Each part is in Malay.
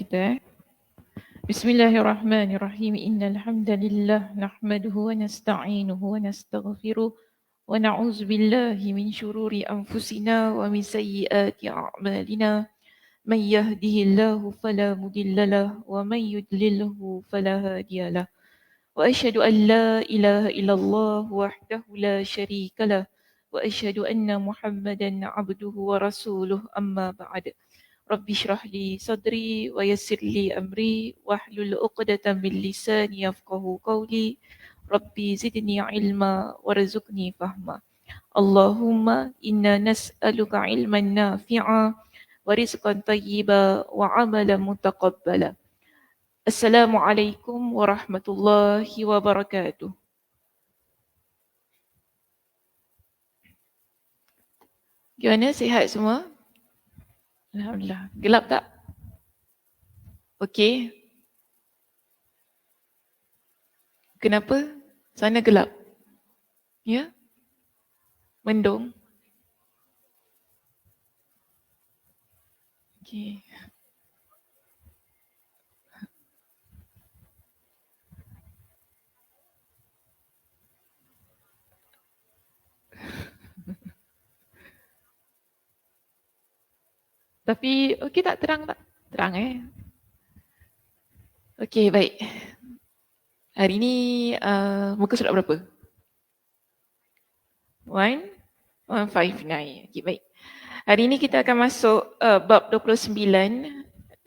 kata. Bismillahirrahmanirrahim. Innal hamdalillah nahmaduhu wa nasta'inuhu wa nastaghfiruh wa na'udzu billahi min shururi anfusina wa min sayyiati a'malina. Man yahdihillahu fala mudhillalah wa man yudlilhu fala hadiyalah. Wa asyhadu an la ilaha illallah wahdahu la syarikalah wa asyhadu anna Muhammadan 'abduhu wa rasuluh amma ba'd. Rabbi shrah li sadri wa yassir li amri wahlul 'uqdatam min lisani yafqahu qawli. Rabbi zidni ilma warzuqni fahma. Allahumma inna nas'aluka ilman nafi'a wa rizqan tayyiba wa 'amalan mutaqabbala. Assalamualaikum warahmatullahi wabarakatuh. Gimana, sihat semua? Alhamdulillah. Gelap tak? Okey. Kenapa? Sana gelap. Ya? Mendung. Okey. Tapi okey tak, terang tak? Terang Okey, baik. Hari ni muka surat berapa? 159. Okey, baik. Hari ni kita akan masuk bab 29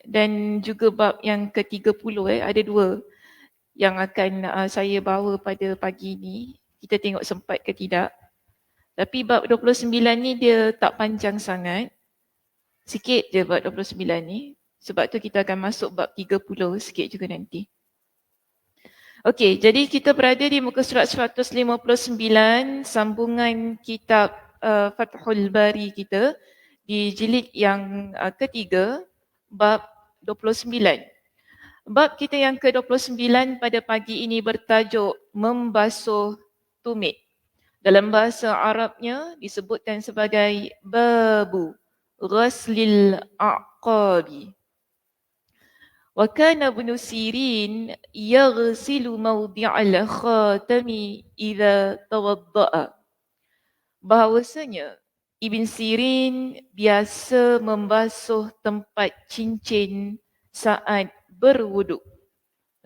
dan juga bab yang ke-30. Ada dua yang akan saya bawa pada pagi ni. Kita tengok sempat ke tidak. Tapi bab 29 ni dia tak panjang sangat. Sikit je bab 29 ni. Sebab tu kita akan masuk bab 30 sikit juga nanti. Okey, jadi kita berada di muka surat 159, sambungan kitab Fathul Bari kita di jilid yang ketiga, bab 29. Bab kita yang ke-29 pada pagi ini bertajuk membasuh tumit. Dalam bahasa Arabnya disebutkan sebagai babu ghaslil a'qabi. Wa kana Ibn Sirin yaghsilu mawdi'al khatami idza tawadda'a. Bahawasanya Ibn Sirin biasa membasuh tempat cincin saat berwuduk.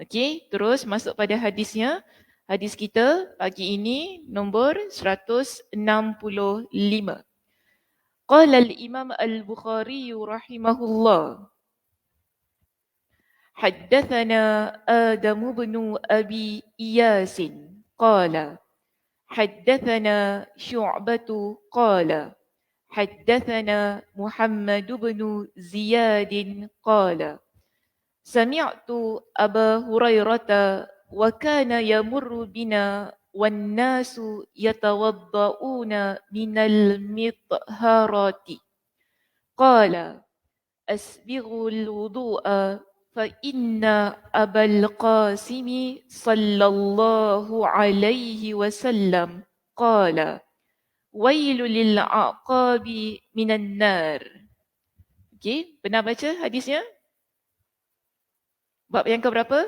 Okey, terus masuk pada hadisnya. Hadis kita pagi ini nombor 165. Qala al-Imam al-Bukhari rahimahullah. حدثنا آدم بن أبي إياس قال حدثنا شعبة قال حدثنا محمد بن زياد قال سمعت أبا هريرة وكان يمر بنا والناس يتوضؤون من المطهرات قال أسبغوا الوضوء فإن أبا القاسم صلى الله عليه وسلم قال ويل للعقاب من النار. Okey, pernah baca hadisnya? Bab yang keberapa?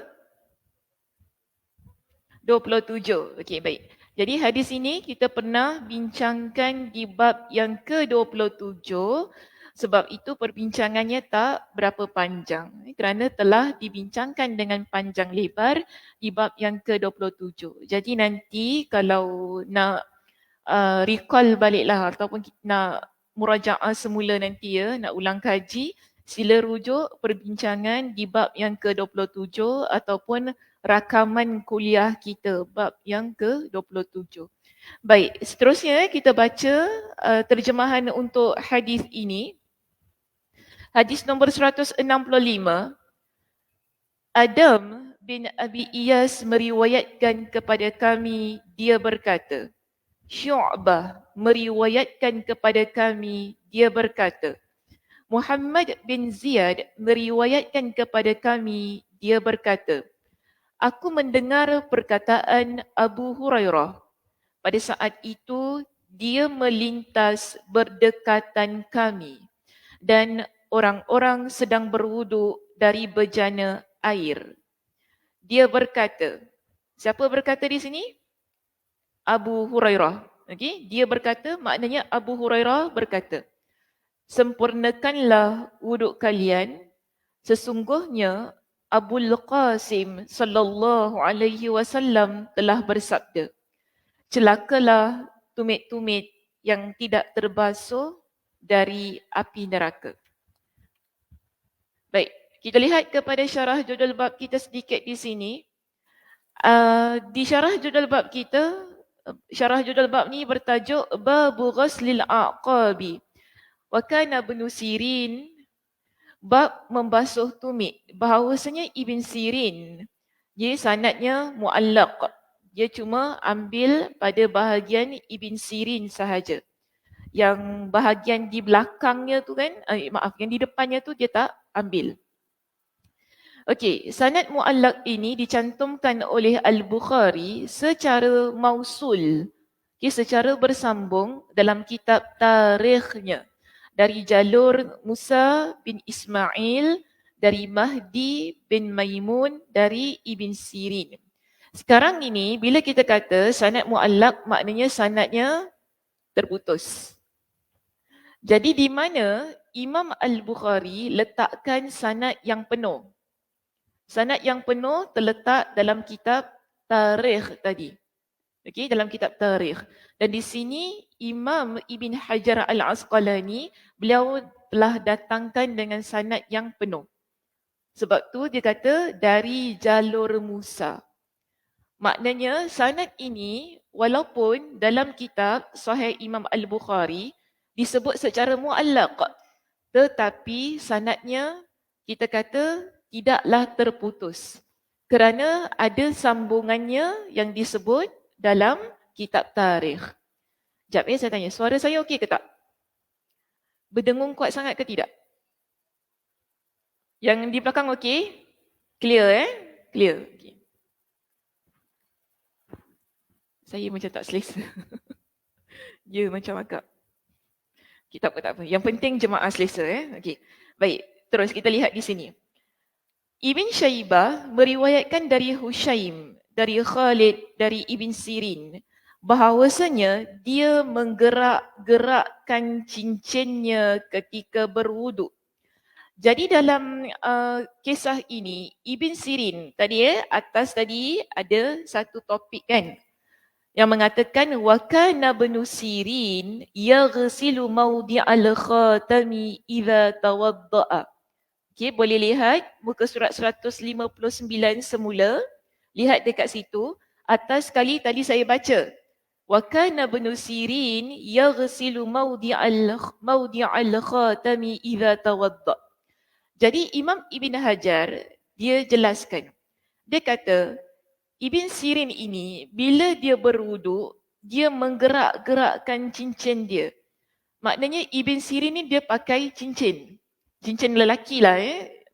27. Okey, baik. Jadi hadis ini kita pernah bincangkan di bab yang ke-27. Sebab itu perbincangannya tak berapa panjang kerana telah dibincangkan dengan panjang lebar di bab yang ke-27. Jadi nanti kalau nak recall baliklah ataupun nak murajaah semula nanti nak ulang kaji, sila rujuk perbincangan di bab yang ke-27 ataupun rakaman kuliah kita bab yang ke-27. Baik, seterusnya kita baca terjemahan untuk hadis ini. Hadis nombor 165. Adam bin Abi Iyas meriwayatkan kepada kami, dia berkata, Syu'bah meriwayatkan kepada kami, dia berkata, Muhammad bin Ziyad meriwayatkan kepada kami, dia berkata, aku mendengar perkataan Abu Hurairah. Pada saat itu, dia melintas berdekatan kami dan orang-orang sedang berwuduk dari bejana air. Dia berkata, siapa berkata di sini? Abu Hurairah. Okay? Dia berkata, maknanya Abu Hurairah berkata, sempurnakanlah wuduk kalian, sesungguhnya Abul Qasim sallallahu alaihi wasallam telah bersabda, celakalah tumit-tumit yang tidak terbasuh dari api neraka. Baik, kita lihat kepada syarah judul bab kita sedikit di sini. Di syarah judul bab kita, syarah judul bab ni bertajuk Babu Ghaslil Aqabi. Wa kana Ibn Sirin, bab membasuh tumit. Bahawasanya Ibn Sirin, dia sanadnya mu'allaq. Dia cuma ambil pada bahagian Ibn Sirin sahaja. Yang bahagian di belakangnya tu kan, yang di depannya tu dia tak ambil. Okey, sanad mu'allaq ini dicantumkan oleh Al-Bukhari secara mausul, secara bersambung dalam kitab tarikhnya dari jalur Musa bin Ismail, dari Mahdi bin Maimun, dari Ibn Sirin. Sekarang ini bila kita kata sanad mu'allaq, maknanya sanadnya terputus. Jadi di mana Imam Al-Bukhari letakkan sanad yang penuh? Sanad yang penuh terletak dalam kitab tarikh tadi. Okey, dalam kitab tarikh. Dan di sini Imam Ibn Hajar Al-Asqalani, beliau telah datangkan dengan sanad yang penuh. Sebab tu dia kata dari jalur Musa. Maknanya sanad ini walaupun dalam kitab Sahih Imam Al-Bukhari disebut secara mu'allaq, tetapi sanadnya kita kata tidaklah terputus kerana ada sambungannya yang disebut dalam kitab tarikh. Sekejap saya tanya, suara saya okey ke tak? Berdengung kuat sangat ke tidak? Yang di belakang okey? Clear Clear. Okay. Saya macam tak selesa. Ya macam agak. Kita tak apa. Yang penting jemaah selesa Okey. Baik, terus kita lihat di sini. Ibn Shaybah meriwayatkan dari Hushaim, dari Khalid, dari Ibn Sirin, bahawasanya dia menggerak-gerakkan cincinnya ketika berwuduk. Jadi dalam kisah ini, Ibn Sirin, tadi atas tadi ada satu topik kan, yang mengatakan wa kana Ibn Sirin yaghsilu mawdi'al khatami idza tawadda'a. Okay, boleh lihat muka surat 159 semula. Lihat dekat situ. Atas sekali tadi saya baca. Wa kana Ibn Sirin yaghsilu mawdi'al khatami idza tawadda. Jadi Imam Ibn Hajar dia jelaskan. Dia kata Ibn Sirin ini bila dia berwuduk, dia menggerak-gerakkan cincin dia. Maknanya Ibn Sirin ni dia pakai cincin. Cincin lelaki lah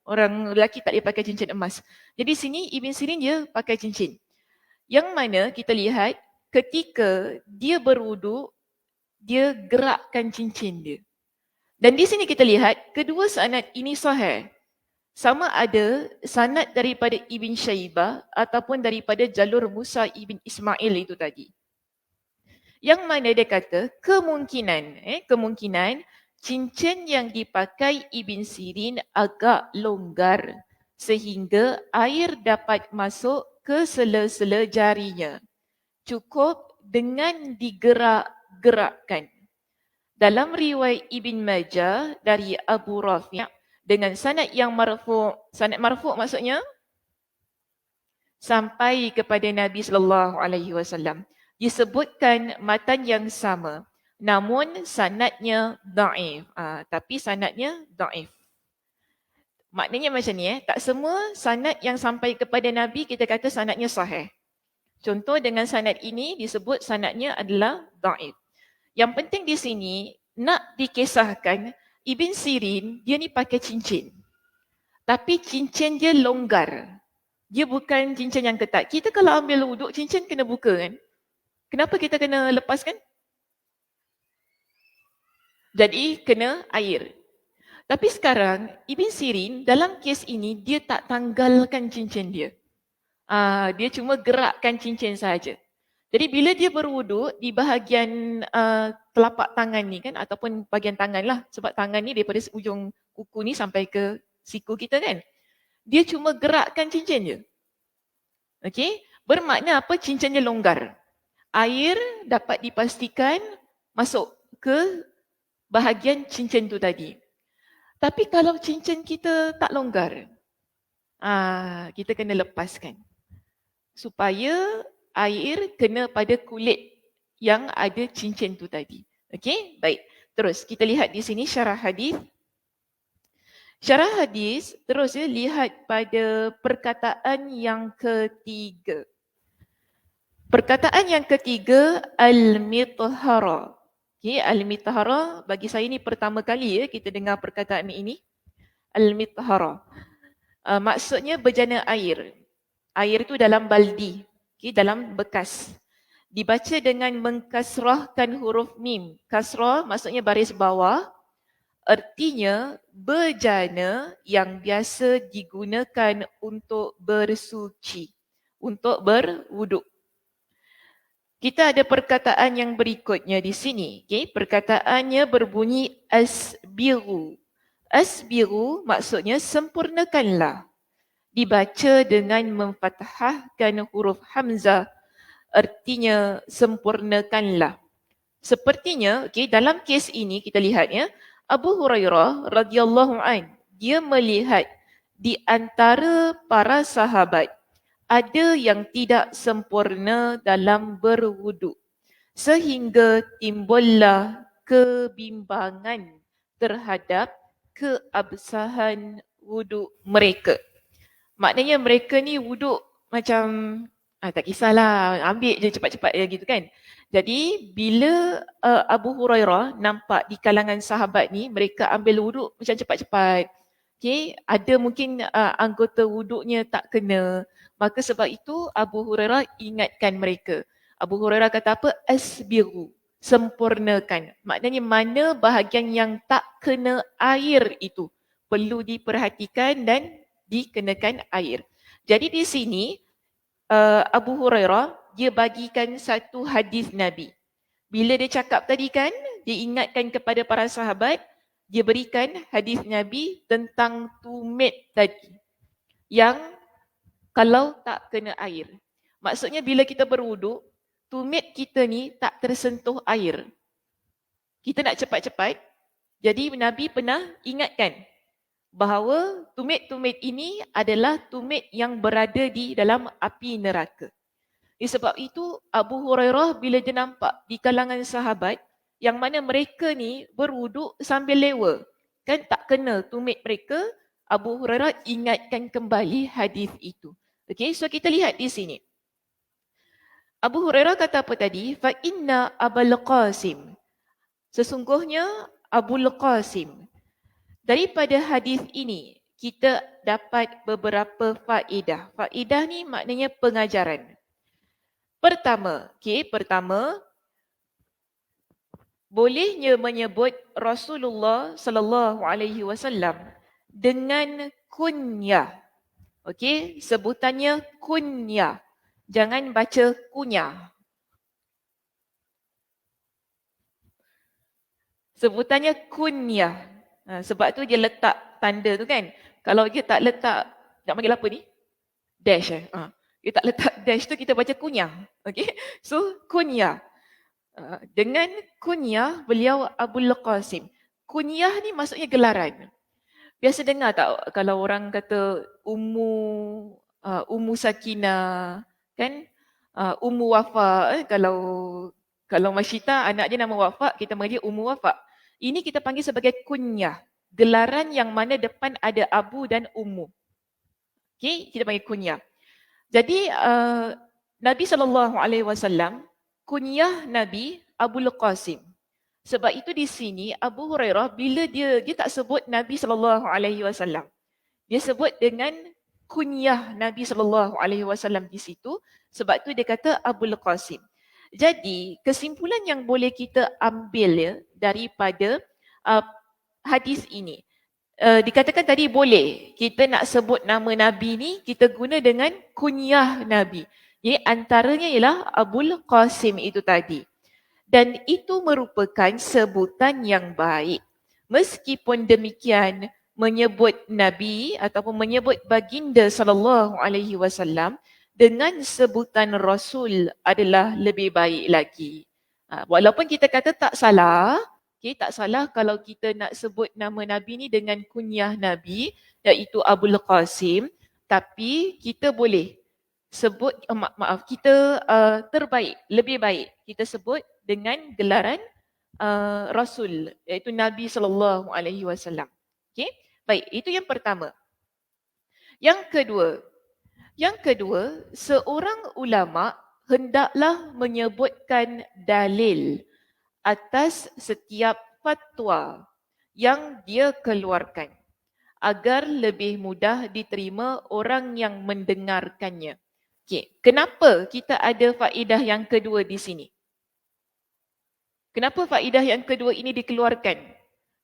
Orang lelaki tak boleh pakai cincin emas. Jadi sini Ibn Sirin dia pakai cincin. Yang mana kita lihat ketika dia berwuduk, dia gerakkan cincin dia. Dan di sini kita lihat kedua sanad ini sahih. Sama ada sanad daripada Ibn Shaybah ataupun daripada jalur Musa Ibn Ismail itu tadi. Yang mana dia kata kemungkinan cincin yang dipakai Ibn Sirin agak longgar sehingga air dapat masuk ke sela-sela jarinya. Cukup dengan digerak-gerakkan. Dalam riwayat Ibn Majah dari Abu Rafi' dengan sanad yang marfu'. Sanad marfu' maksudnya sampai kepada Nabi sallallahu alaihi wasallam. Disebutkan matan yang sama. Namun sanadnya dhaif. Tapi sanadnya dhaif. Maknanya macam ni tak semua sanad yang sampai kepada Nabi kita kata sanadnya sahih. Contoh dengan sanad ini disebut sanadnya adalah dhaif. Yang penting di sini nak dikisahkan Ibn Sirin dia ni pakai cincin. Tapi cincin dia longgar. Dia bukan cincin yang ketat. Kita kalau ambil wuduk cincin kena buka kan? Kenapa kita kena lepaskan? Jadi kena air. Tapi sekarang Ibn Sirin dalam kes ini dia tak tanggalkan cincin dia. Dia cuma gerakkan cincin saja. Jadi bila dia berwuduk di bahagian telapak tangan ni kan, ataupun bahagian tangan lah, sebab tangan ni daripada ujung kuku ni sampai ke siku kita kan, dia cuma gerakkan cincin je. Okey, bermakna apa? Cincinnya longgar. Air dapat dipastikan masuk ke bahagian cincin tu tadi. Tapi kalau cincin kita tak longgar, kita kena lepaskan supaya air kena pada kulit yang ada cincin tu tadi. Okey, baik. Terus kita lihat di sini syarah hadis. Syarah hadis, terus lihat pada perkataan yang ketiga. Perkataan yang ketiga, al-mithhara. Okay, al-mithhara bagi saya ni pertama kali kita dengar perkataan ini. Al-mithhara. Maksudnya bejana air. Air itu dalam baldi, dalam bekas. Dibaca dengan mengkasrahkan huruf mim. Kasrah maksudnya baris bawah. Artinya bejana yang biasa digunakan untuk bersuci, untuk berwuduk. Kita ada perkataan yang berikutnya di sini. Perkataannya berbunyi asbiru. Asbiru maksudnya sempurnakanlah. Dibaca dengan memfathahkan huruf hamzah, artinya sempurnakanlah. Sepertinya dalam kes ini kita lihat Abu Hurairah radhiyallahu an, dia melihat di antara para sahabat ada yang tidak sempurna dalam berwuduk sehingga timbullah kebimbangan terhadap keabsahan wuduk mereka. Maknanya mereka ni wuduk macam tak kisahlah, ambil je cepat-cepat gitu kan. Jadi bila Abu Hurairah nampak di kalangan sahabat ni mereka ambil wuduk macam cepat-cepat. Ada mungkin anggota wuduknya tak kena. Maka sebab itu Abu Hurairah ingatkan mereka. Abu Hurairah kata apa? Asbiru, sempurnakan. Maknanya mana bahagian yang tak kena air itu perlu diperhatikan dan dikenakan air. Jadi di sini Abu Hurairah dia bagikan satu hadis Nabi. Bila dia cakap tadi kan, dia ingatkan kepada para sahabat, dia berikan hadis Nabi tentang tumit tadi yang kalau tak kena air. Maksudnya bila kita berwuduk, tumit kita ni tak tersentuh air. Kita nak cepat-cepat. Jadi Nabi pernah ingatkan bahawa tumit-tumit ini adalah tumit yang berada di dalam api neraka. Sebab itu Abu Hurairah bila dia nampak di kalangan sahabat yang mana mereka ni berwuduk sambil lewa, kan tak kena tumit mereka, Abu Hurairah ingatkan kembali hadis itu. Okey, so kita lihat di sini. Abu Hurairah kata apa tadi? Fa inna Abul Qasim. Sesungguhnya Abul Qasim. Daripada hadis ini, kita dapat beberapa faedah. Faedah ni maknanya pengajaran. Pertama, bolehnya menyebut Rasulullah sallallahu alaihi wasallam dengan kunyah. Sebutannya kunyah. Jangan baca kunyah. Sebutannya kunyah. Sebab tu dia letak tanda tu kan. Kalau dia tak letak, nak panggil apa ni? Dash. Dia tak letak dash tu, kita baca kunyah. So kunyah. Dengan kunyah beliau Abul Qasim. Kunyah ni maksudnya gelaran. Biasa dengar tak kalau orang kata Ummu Sakinah, kan? Ummu Wafa. Kalau Masyita anak dia nama Wafa, kita panggil dia Ummu Wafa. Ini kita panggil sebagai kunyah. Gelaran yang mana depan ada Abu dan Ummu. Kita panggil kunyah. Jadi Nabi SAW, kunyah Nabi Abul Qasim. Sebab itu di sini Abu Hurairah bila dia tak sebut Nabi SAW. Dia sebut dengan kunyah Nabi SAW di situ. Sebab itu dia kata Abul Qasim. Jadi kesimpulan yang boleh kita ambil daripada hadis ini, dikatakan tadi boleh kita nak sebut nama Nabi ni kita guna dengan kunyah Nabi. Jadi antaranya ialah Abul Qasim itu tadi. Dan itu merupakan sebutan yang baik. Meskipun demikian, menyebut Nabi ataupun menyebut baginda sallallahu alaihi wasallam dengan sebutan Rasul adalah lebih baik lagi. Walaupun kita kata tak salah, okay, tak salah kalau kita nak sebut nama Nabi ni dengan kunyah Nabi iaitu Abul Qasim, tapi kita boleh sebut kita terbaik, lebih baik kita sebut dengan gelaran Rasul iaitu Nabi sallallahu alaihi wasallam. Okey? Baik, itu yang pertama. Yang kedua, seorang ulama hendaklah menyebutkan dalil atas setiap fatwa yang dia keluarkan agar lebih mudah diterima orang yang mendengarkannya. Okey, kenapa kita ada faedah yang kedua di sini? Kenapa faedah yang kedua ini dikeluarkan?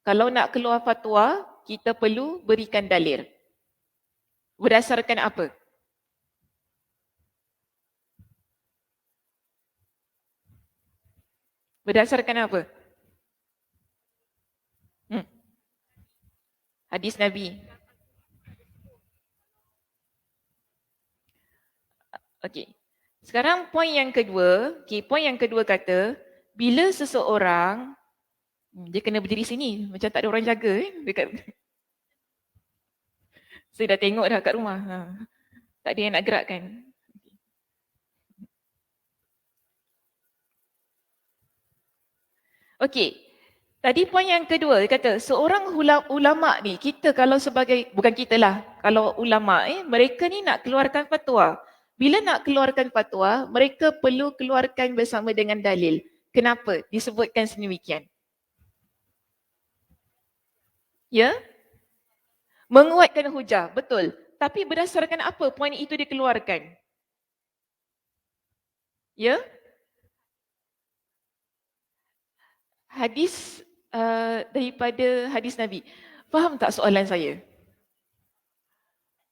Kalau nak keluar fatwa, kita perlu berikan dalil. Berdasarkan apa? Berdasarkan apa? Hadis Nabi. Okey. Sekarang poin yang kedua, poin yang kedua kata, bila seseorang dia kena berdiri sini, macam tak ada orang jaga dekat. Saya dah tengok dah kat rumah. Tak ada yang nak gerakkan. Okey. Tadi poin yang kedua, dia kata seorang ulama ni, kita kalau sebagai, bukan kita lah, kalau ulama mereka ni nak keluarkan fatwa. Bila nak keluarkan fatwa, mereka perlu keluarkan bersama dengan dalil. Kenapa? Disebutkan sedemikian. Ya? Menguatkan hujah, betul. Tapi berdasarkan apa poin itu dikeluarkan? Ya? Hadis daripada hadis Nabi. Faham tak soalan saya?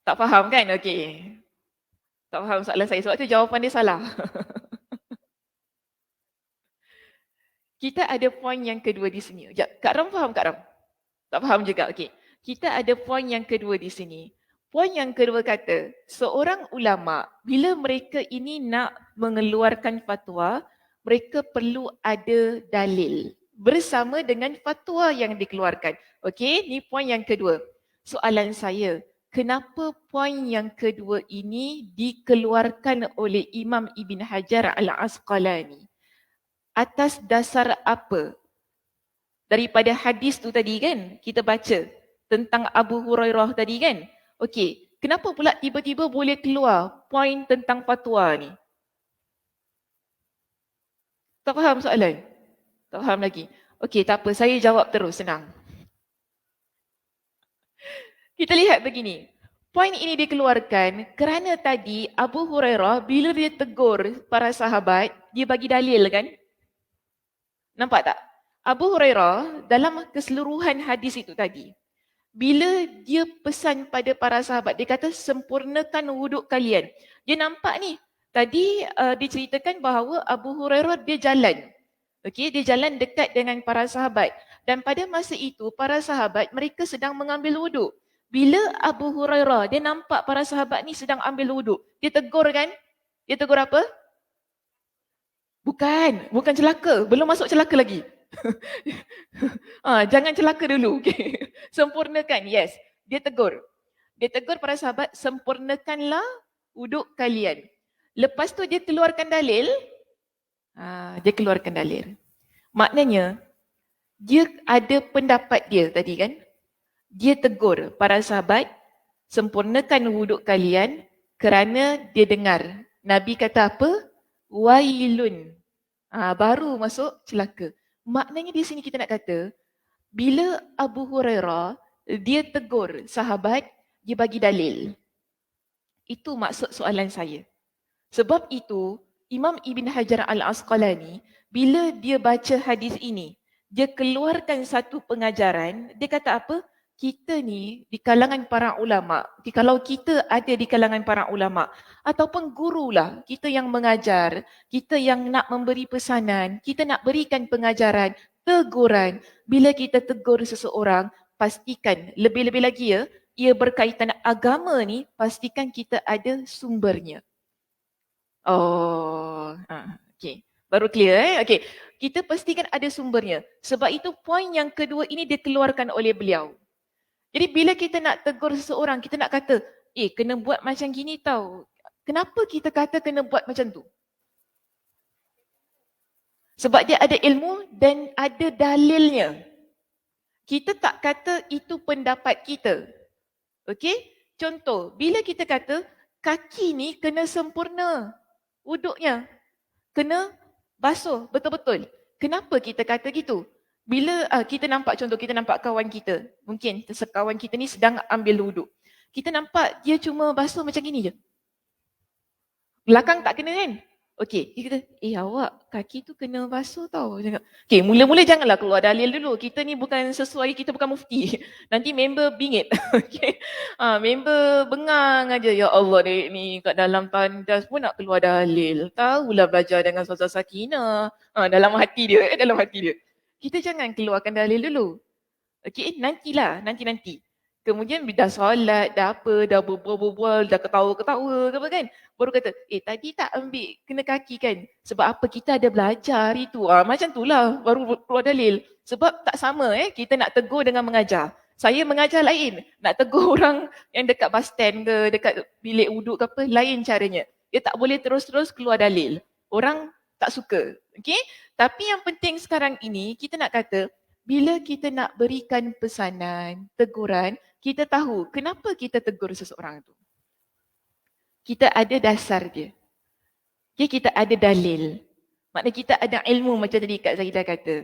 Tak faham kan? Okey. Tak faham soalan saya. Sebab tu jawapan dia salah. Kita ada poin yang kedua di sini. Ya, Kak Ram faham Kak Ram? Tak faham juga. Okey. Kita ada poin yang kedua di sini. Poin yang kedua kata, seorang ulama bila mereka ini nak mengeluarkan fatwa, mereka perlu ada dalil bersama dengan fatwa yang dikeluarkan. Okey, ni poin yang kedua. Soalan saya, kenapa poin yang kedua ini dikeluarkan oleh Imam Ibn Hajar Al-Asqalani? Atas dasar apa? Daripada hadis tu tadi kan, kita baca tentang Abu Hurairah tadi kan. Okey, kenapa pula tiba-tiba boleh keluar poin tentang fatwa ni? Tak faham soalan? Tak faham lagi. Okey, tak apa. Saya jawab terus, senang. Kita lihat begini. Poin ini dikeluarkan kerana tadi Abu Hurairah bila dia tegur para sahabat, dia bagi dalil kan? Nampak tak? Abu Hurairah dalam keseluruhan hadis itu tadi, bila dia pesan pada para sahabat, dia kata sempurnakan wuduk kalian. Dia nampak ni, tadi diceritakan bahawa Abu Hurairah dia jalan. Okey, dia jalan dekat dengan para sahabat. Dan pada masa itu, para sahabat mereka sedang mengambil wuduk. Bila Abu Hurairah, dia nampak para sahabat ni sedang ambil wuduk. Dia tegur kan? Dia tegur apa? Bukan celaka. Belum masuk celaka lagi. Jangan celaka dulu. Okay. Sempurnakan, yes. Dia tegur. Dia tegur para sahabat, sempurnakanlah wuduk kalian. Lepas tu dia keluarkan dalil. Dia keluarkan dalil. Maknanya, dia ada pendapat dia tadi kan. Dia tegur para sahabat, sempurnakan wuduk kalian kerana dia dengar. Nabi kata apa? Wailun. Baru masuk celaka. Maknanya di sini kita nak kata, bila Abu Hurairah, dia tegur sahabat, dia bagi dalil. Itu maksud soalan saya. Sebab itu, Imam Ibn Hajar Al-Asqalani, bila dia baca hadis ini, dia keluarkan satu pengajaran, dia kata apa? kita ni di kalangan para ulama, kalau kita ada di kalangan para ulama ataupun gurulah, kita yang mengajar, kita yang nak memberi pesanan, kita nak berikan pengajaran, teguran, bila kita tegur seseorang, pastikan lebih-lebih lagi ya, ia berkaitan agama ni, pastikan kita ada sumbernya. Oh, okey. Baru clear okey. Kita pastikan ada sumbernya. Sebab itu poin yang kedua ini dikeluarkan oleh beliau. Jadi bila kita nak tegur seseorang, kita nak kata, kena buat macam gini tau. Kenapa kita kata kena buat macam tu? Sebab dia ada ilmu dan ada dalilnya. Kita tak kata itu pendapat kita. Okey? Contoh, bila kita kata kaki ni kena sempurna wuduknya, kena basuh betul-betul. Kenapa kita kata gitu? Bila kita nampak, contoh kita nampak kawan kita, mungkin sekawan kita ni sedang ambil wuduk. Kita nampak dia cuma basuh macam gini je. Belakang tak kena kan? Okey, dia kata, awak kaki tu kena basuh tau. Okey, mula-mula janganlah keluar dalil dulu. Kita ni bukan sesuai, kita bukan mufti. Nanti member bingit. Okey. Member bengang aja. Ya Allah, dek ni kat dalam tandas pun nak keluar dalil. Tahulah belajar dengan Ustazah Sakinah. Dalam hati dia, dalam hati dia. Kita jangan keluarkan dalil dulu. Okey, nantilah, nanti. Kemudian dah solat, dah apa, dah berbual-bual, dah ketawa-ketawa ke apa kan. Baru kata, tadi tak ambil kena kaki kan. Sebab apa, kita ada belajar hari tu. Macam tu lah, baru keluar dalil. Sebab tak sama kita nak tegur dengan mengajar. Saya mengajar lain. Nak tegur orang yang dekat bus stand ke, dekat bilik wuduk ke apa, lain caranya. Dia tak boleh terus-terus keluar dalil. Orang tak suka. Okay? Tapi yang penting sekarang ini, kita nak kata, bila kita nak berikan pesanan, teguran, kita tahu kenapa kita tegur seseorang tu. Kita ada dasar dia. Okay, kita ada dalil. Maknanya kita ada ilmu macam tadi Kak Zahidah kata.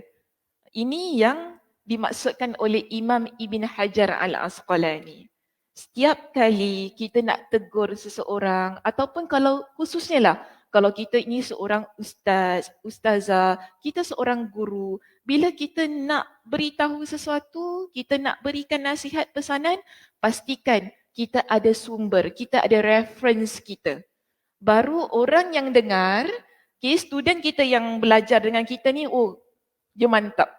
Ini yang dimaksudkan oleh Imam Ibn Hajar Al-Asqalani. Setiap kali kita nak tegur seseorang ataupun kalau khususnya lah, kalau kita ini seorang ustaz, ustazah, kita seorang guru, bila kita nak beritahu sesuatu, kita nak berikan nasihat pesanan, pastikan kita ada sumber, kita ada reference kita. Baru orang yang dengar, student kita yang belajar dengan kita ni, dia mantap.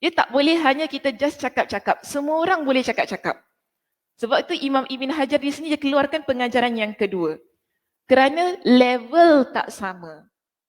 Dia tak boleh hanya kita just cakap-cakap. Semua orang boleh cakap-cakap. Sebab itu Imam Ibn Hajar di sini dia keluarkan pengajaran yang kedua. Kerana level tak sama.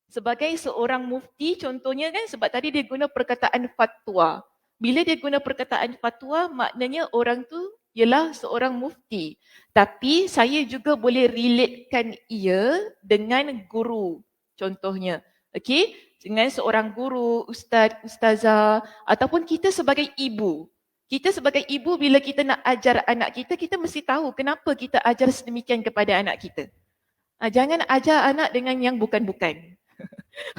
Sebagai seorang mufti contohnya kan, sebab tadi dia guna perkataan fatwa. Bila dia guna perkataan fatwa, maknanya orang tu ialah seorang mufti. Tapi saya juga boleh relatekan ia dengan guru contohnya. Okey, dengan seorang guru, ustaz, ustazah ataupun kita sebagai ibu. Kita sebagai ibu bila kita nak ajar anak kita, kita mesti tahu kenapa kita ajar sedemikian kepada anak kita. Jangan ajar anak dengan yang bukan-bukan.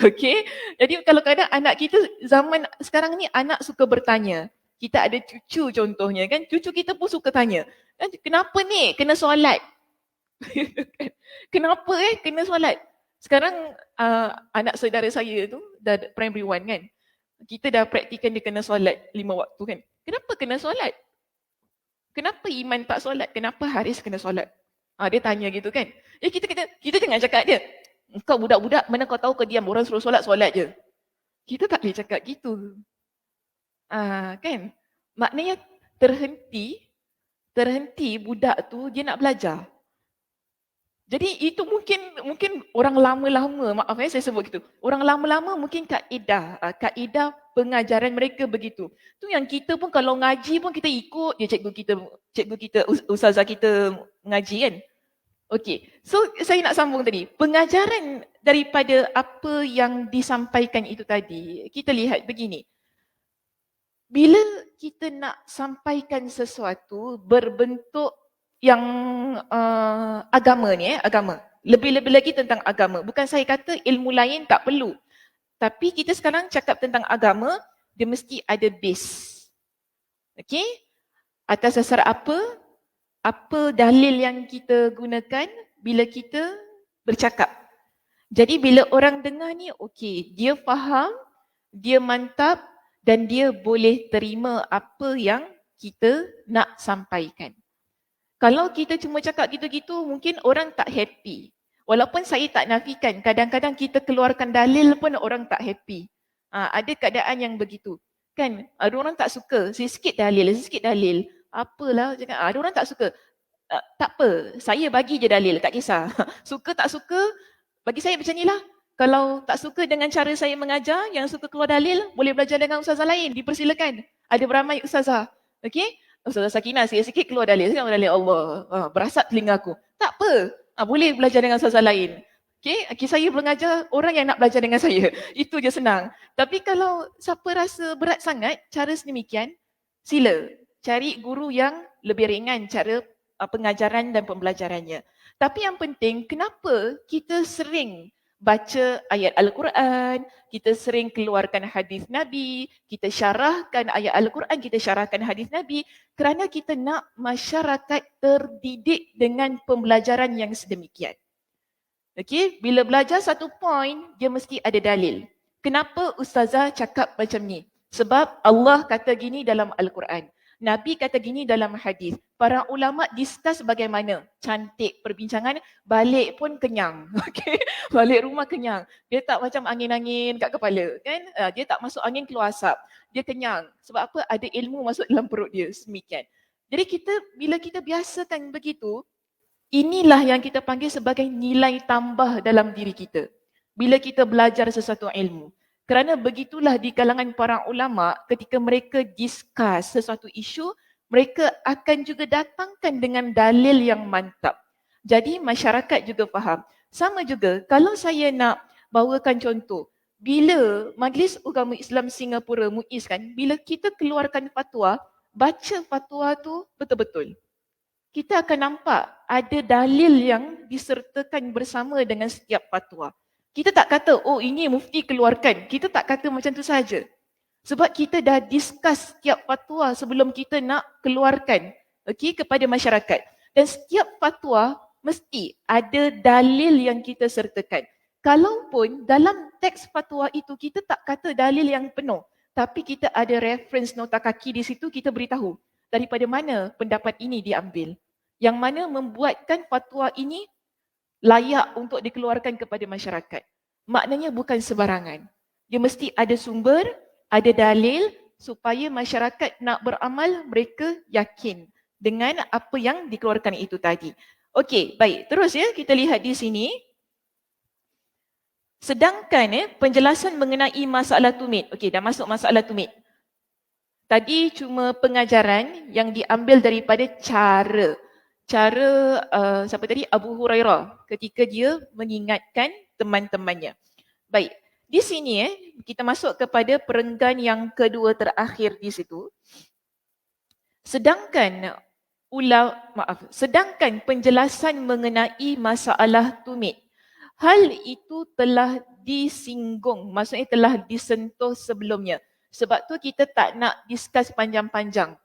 Okey, jadi kalau kadang anak kita zaman sekarang ni anak suka bertanya. Kita ada cucu contohnya kan, cucu kita pun suka tanya. Kenapa ni kena solat? Kenapa kena solat? Sekarang anak saudara saya tu dah primary 1 kan. Kita dah praktikan dia kena solat 5 waktu kan. Kenapa kena solat? Kenapa Iman tak solat? Kenapa Haris kena solat? Dia tanya gitu kan. Jadi kita jangan cakap dia, kau budak-budak mana kau tahu kau diam, orang suruh solat je. Kita tak boleh cakap gitu. Kan? Maknanya terhenti budak tu dia nak belajar. Jadi itu mungkin orang lama-lama, maaf saya sebut gitu. Orang lama-lama mungkin kaedah pengajaran mereka begitu. Tu yang kita pun kalau ngaji pun kita ikut je cikgu kita, ustazah kita ngaji kan. Okey. So saya nak sambung tadi. Pengajaran daripada apa yang disampaikan itu tadi, kita lihat begini. Bila kita nak sampaikan sesuatu berbentuk yang agama ni agama. Lebih-lebih lagi tentang agama. Bukan saya kata ilmu lain tak perlu. Tapi kita sekarang cakap tentang agama, dia mesti ada base. Okey? Atas dasar apa? Apa dalil yang kita gunakan bila kita bercakap. Jadi bila orang dengar ni, okey, dia faham, dia mantap dan dia boleh terima apa yang kita nak sampaikan. Kalau kita cuma cakap gitu-gitu, mungkin orang tak happy. Walaupun saya tak nafikan, kadang-kadang kita keluarkan dalil pun orang tak happy. Ada keadaan yang begitu. Kan, ada orang tak suka, sikit dalil. Apalah, cakap, ada orang tak suka. Tak apa, saya bagi je dalil, tak kisah. Suka tak suka, bagi saya macam ni lah. Kalau tak suka dengan cara saya mengajar, yang suka keluar dalil, boleh belajar dengan ustazah lain, dipersilakan. Ada beramai ustazah. Okey? Ustazah Sakinah, sikit keluar dalil. Saya dalil Allah. Berasap telinga aku. Tak apa. Boleh belajar dengan ustazah lain. Okey, saya mengajar orang yang nak belajar dengan saya. Itu je senang. Tapi kalau siapa rasa berat sangat, cara sedemikian, sila cari guru yang lebih ringan cara pengajaran dan pembelajarannya. Tapi yang penting, kenapa kita sering baca ayat Al-Quran, kita sering keluarkan hadis Nabi, kita syarahkan ayat Al-Quran, kita syarahkan hadis Nabi, kerana kita nak masyarakat terdidik dengan pembelajaran yang sedemikian. Okey, bila belajar satu point, dia mesti ada dalil. Kenapa ustazah cakap macam ni? Sebab Allah kata gini dalam Al-Quran. Nabi kata gini dalam hadis. Para ulama discuss bagaimana. Cantik perbincangan, balik pun kenyang. Okey, balik rumah kenyang. Dia tak macam angin-angin kat kepala, kan? Dia tak masuk angin keluar asap. Dia kenyang. Sebab apa? Ada ilmu masuk dalam perut dia, semikian. Jadi bila kita biasakan begitu, inilah yang kita panggil sebagai nilai tambah dalam diri kita. Bila kita belajar sesuatu ilmu. Kerana begitulah di kalangan para ulama ketika mereka discuss sesuatu isu, mereka akan juga datangkan dengan dalil yang mantap. Jadi masyarakat juga faham. Sama juga kalau saya nak bawakan contoh, bila Majlis Ugama Islam Singapura MUIS kan, bila kita keluarkan fatwa, baca fatwa tu betul-betul. Kita akan nampak ada dalil yang disertakan bersama dengan setiap fatwa. Kita tak kata, oh ini mufti keluarkan. Kita tak kata macam tu saja. Sebab kita dah discuss setiap fatwa sebelum kita nak keluarkan kepada masyarakat. Dan setiap fatwa mesti ada dalil yang kita sertakan. Kalaupun dalam teks fatwa itu kita tak kata dalil yang penuh, tapi kita ada reference nota kaki di situ, kita beritahu daripada mana pendapat ini diambil. Yang mana membuatkan fatwa ini layak untuk dikeluarkan kepada masyarakat. Maknanya bukan sebarangan. Dia mesti ada sumber, ada dalil supaya masyarakat nak beramal, mereka yakin dengan apa yang dikeluarkan itu tadi. Okey, baik. Terus ya, kita lihat di sini. Sedangkan penjelasan mengenai masalah tumit. Okey, dah masuk masalah tumit. Tadi cuma pengajaran yang diambil daripada cara siapa tadi? Abu Hurairah ketika dia mengingatkan teman-temannya. Baik, di sini kita masuk kepada perenggan yang kedua terakhir di situ. Sedangkan penjelasan mengenai masalah tumit, hal itu telah disinggung, maksudnya telah disentuh sebelumnya. Sebab tu kita tak nak discuss panjang-panjang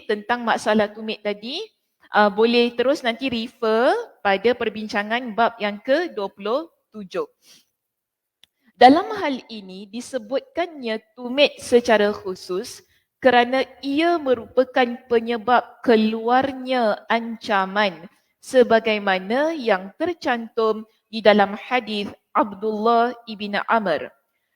tentang masalah tumit tadi. Boleh terus nanti refer pada perbincangan bab yang ke-27. Dalam hal ini disebutkannya tumit secara khusus kerana ia merupakan penyebab keluarnya ancaman sebagaimana yang tercantum di dalam hadis Abdullah ibn Amr.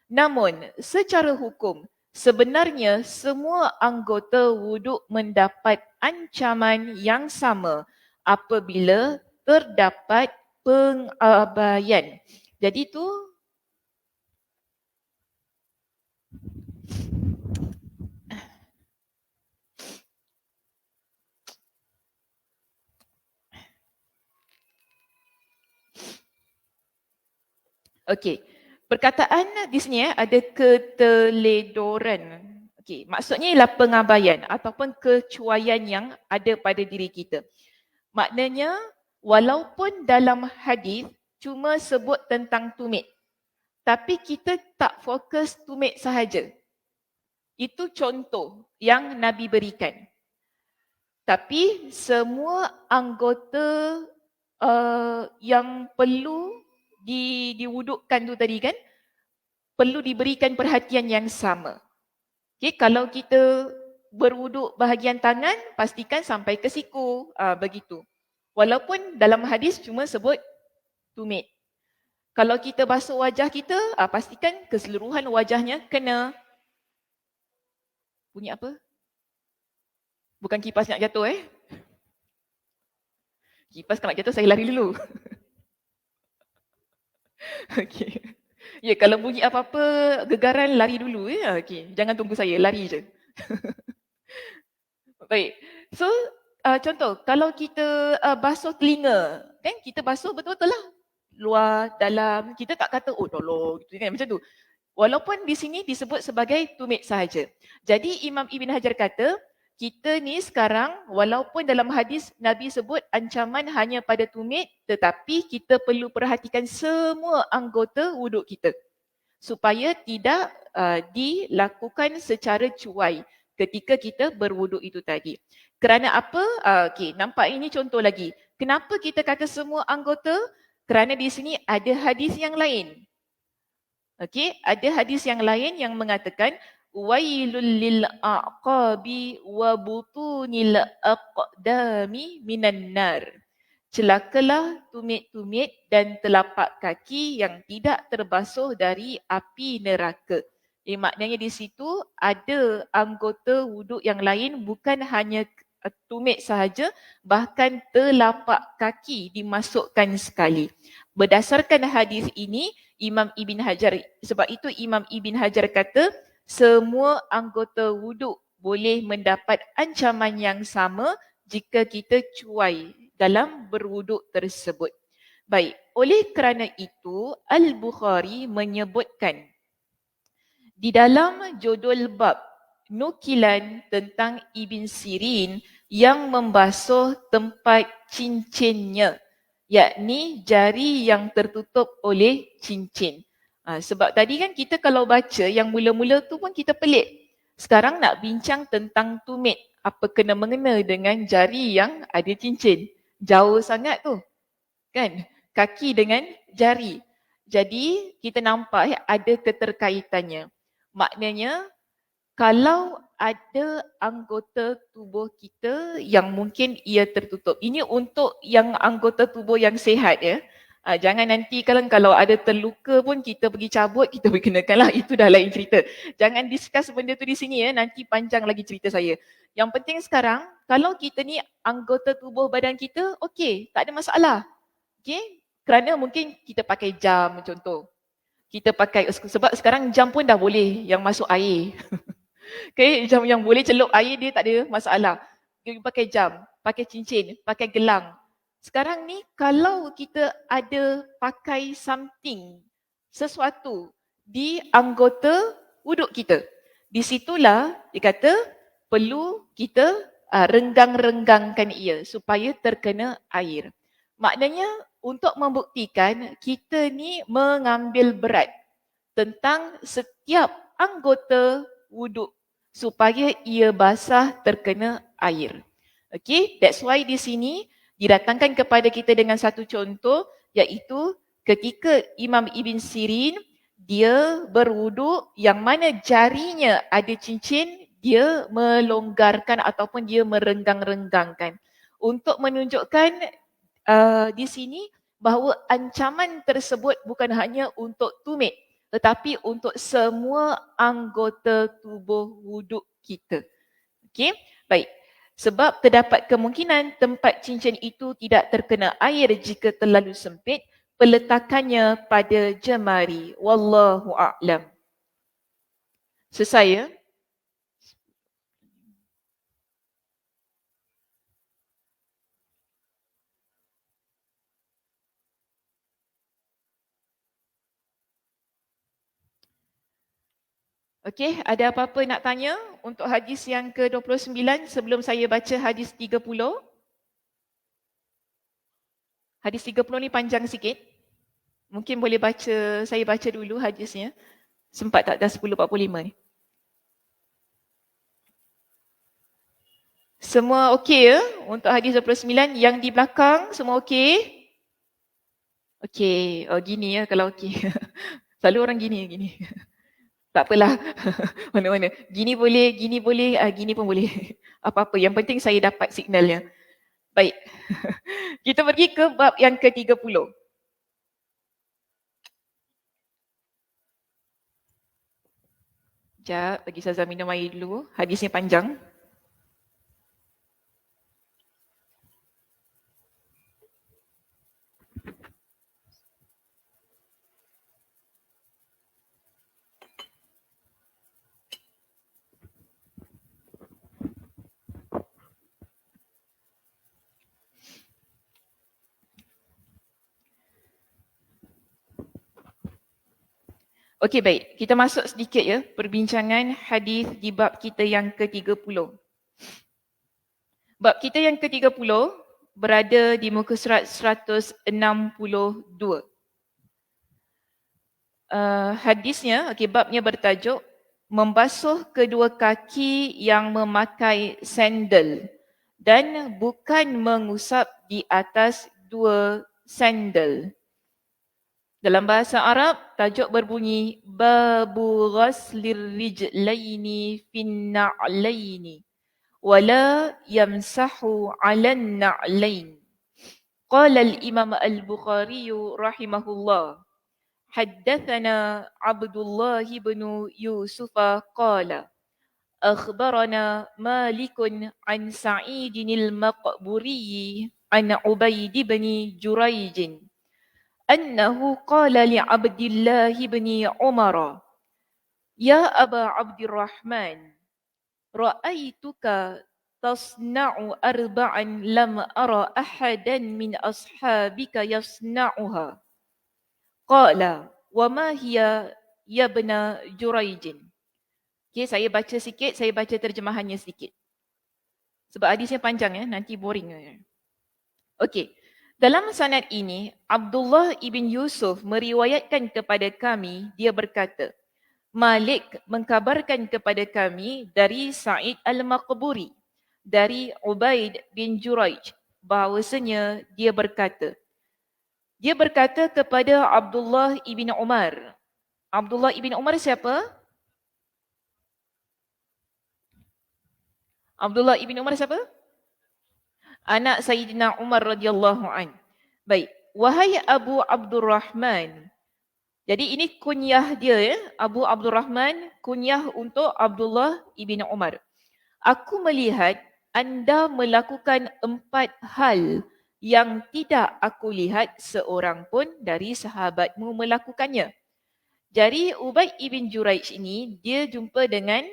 Namun secara hukum, sebenarnya semua anggota wuduk mendapat ancaman yang sama apabila terdapat pengabaian. Jadi tu okey. Perkataan di sini ada keteledoran. Okey, maksudnya ialah pengabaian ataupun kecuaian yang ada pada diri kita. Maknanya walaupun dalam hadis cuma sebut tentang tumit, tapi kita tak fokus tumit sahaja. Itu contoh yang Nabi berikan. Tapi semua anggota yang perlu diwudukkan tu tadi kan, perlu diberikan perhatian yang sama. Kalau kita berwuduk bahagian tangan, pastikan sampai ke siku. Begitu. Walaupun dalam hadis cuma sebut tumit. Kalau kita basuh wajah kita, pastikan keseluruhan wajahnya kena. Bunyi apa? Bukan kipas nak jatuh Kipas kalau nak jatuh saya lari dulu. Okey. Ya, kalau bunyi apa-apa gegaran lari dulu Okey, jangan tunggu saya, lari je. Baik. So, contoh kalau kita basuh telinga, kan kita basuh betul-betul lah. Luar, dalam, kita tak kata oh tolong gitu kan macam tu. Walaupun di sini disebut sebagai tumit sahaja. Jadi Imam Ibn Hajar kata, kita ni sekarang walaupun dalam hadis Nabi sebut ancaman hanya pada tumit, tetapi kita perlu perhatikan semua anggota wuduk kita supaya tidak dilakukan secara cuai ketika kita berwuduk itu tadi. Kerana apa? Okey, nampak ini contoh lagi. Kenapa kita kata semua anggota? Kerana di sini ada hadis yang lain. Okey, ada hadis yang lain yang mengatakan wailul lil aqabi wa butunil aqdami minan nar. Celakalah tumit-tumit dan telapak kaki yang tidak terbasuh dari api neraka. Maknanya di situ ada anggota wuduk yang lain, bukan hanya tumit sahaja, bahkan telapak kaki dimasukkan sekali. Berdasarkan hadis ini, Imam Ibn Hajar, sebab itu Imam Ibn Hajar kata semua anggota wuduk boleh mendapat ancaman yang sama jika kita cuai dalam berwuduk tersebut. Baik, oleh kerana itu Al-Bukhari menyebutkan di dalam judul bab nukilan tentang Ibn Sirin yang membasuh tempat cincinnya, yakni jari yang tertutup oleh cincin. Sebab tadi kan kita kalau baca yang mula-mula tu pun kita pelik. Sekarang nak bincang tentang tumit. Apa kena mengena dengan jari yang ada cincin? Jauh sangat tu. Kan? Kaki dengan jari. Jadi kita nampak ada keterkaitannya. Maknanya kalau ada anggota tubuh kita yang mungkin ia tertutup. Ini untuk yang anggota tubuh yang sihat Jangan nanti kalau ada terluka pun kita pergi cabut, kita pergi kenakan lah. Itu dah lain cerita. Jangan discuss benda tu di sini nanti panjang lagi cerita saya. Yang penting sekarang, kalau kita ni anggota tubuh badan kita, okey, tak ada masalah. Okey, kerana mungkin kita pakai jam contoh. Kita pakai, sebab sekarang jam pun dah boleh yang masuk air. Okay, jam yang boleh celup air dia tak ada masalah. Kita pakai jam, pakai cincin, pakai gelang. Sekarang ni kalau kita ada pakai something, sesuatu di anggota wuduk kita, di situlah dia kata perlu kita renggang-renggangkan ia supaya terkena air. Maknanya untuk membuktikan kita ni mengambil berat tentang setiap anggota wuduk supaya ia basah terkena air. Okay, that's why di sini didatangkan kepada kita dengan satu contoh, iaitu ketika Imam Ibn Sirin dia berwuduk yang mana jarinya ada cincin, dia melonggarkan ataupun dia merenggang-renggangkan untuk menunjukkan di sini bahawa ancaman tersebut bukan hanya untuk tumit tetapi untuk semua anggota tubuh wuduk kita. Okey, baik. Sebab terdapat kemungkinan tempat cincin itu tidak terkena air jika terlalu sempit, peletakannya pada jemari. Wallahu a'lam. Selesai ya? Okey, ada apa-apa nak tanya untuk hadis yang ke-29 sebelum saya baca hadis 30? Hadis 30 ni panjang sikit. Mungkin boleh baca, saya baca dulu hadisnya. Sempat tak dah 10.45 ni? Semua okey ya untuk hadis 29? Yang di belakang semua okey? Okey, oh gini ya kalau okey. Selalu orang gini. Tak apalah. Mana-mana. Gini boleh, gini pun boleh. Apa-apa. Yang penting saya dapat signalnya. Baik. Kita pergi ke bab yang ke-30. Sekejap, bagi Ustazah minum air dulu. Hadisnya panjang. Okey, baik. Kita masuk sedikit ya perbincangan hadis di bab kita yang ke-30. Bab kita yang ke-30 berada di muka surat 162. Hadisnya, babnya bertajuk membasuh kedua kaki yang memakai sandal dan bukan mengusap di atas dua sandal. Dalam bahasa Arab, tajuk berbunyi babu ghaslir rijlaini fin na'laini wala yamsahu 'alan na'lain. Qala al-Imam al-Bukhari rahimahullah. حدثنا عبد الله بن يوسف قال أخبرنا مالك عن سعيد المقبوري عن عبيد بن جريج أنه قال لعبد الله بن عمر يا أبا عبد الرحمن رأيتك تصنع أربعا لم أرى أحدا من أصحابك يصنعها قال وما هي يا ابن جريج. Okay, saya baca sikit, saya baca terjemahannya sedikit. Sebab hadisnya panjang ya, nanti boring. Okey. Dalam sanad ini, Abdullah ibn Yusuf meriwayatkan kepada kami, dia berkata, Malik mengkabarkan kepada kami dari Sa'id al-Maqburi, dari Ubaid bin Juraij, bahawasanya dia berkata kepada Abdullah ibn Umar. Abdullah ibn Umar siapa? Abdullah ibn Umar siapa? Anak Sayyidina Umar radhiyallahu an. Baik. Wahai Abu Abdurrahman. Jadi ini kunyah dia ya. Abu Abdurrahman, kunyah untuk Abdullah ibn Umar. Aku melihat anda melakukan 4 hal yang tidak aku lihat seorang pun dari sahabatmu melakukannya. Jadi Ubaid ibn Juraij ini, dia jumpa dengan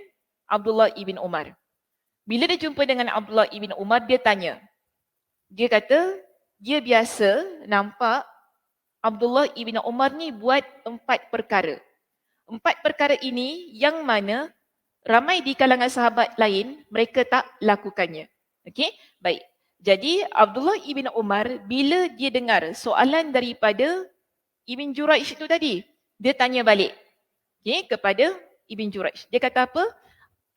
Abdullah ibn Umar. Bila dia jumpa dengan Abdullah ibn Umar, dia tanya. Dia kata, dia biasa nampak Abdullah ibn Umar ni buat 4 perkara. 4 perkara ini yang mana ramai di kalangan sahabat lain, mereka tak lakukannya. Okey, baik. Jadi Abdullah ibn Umar, bila dia dengar soalan daripada Ibn Juraij itu tadi, dia tanya balik kepada Ibn Juraij. Dia kata apa?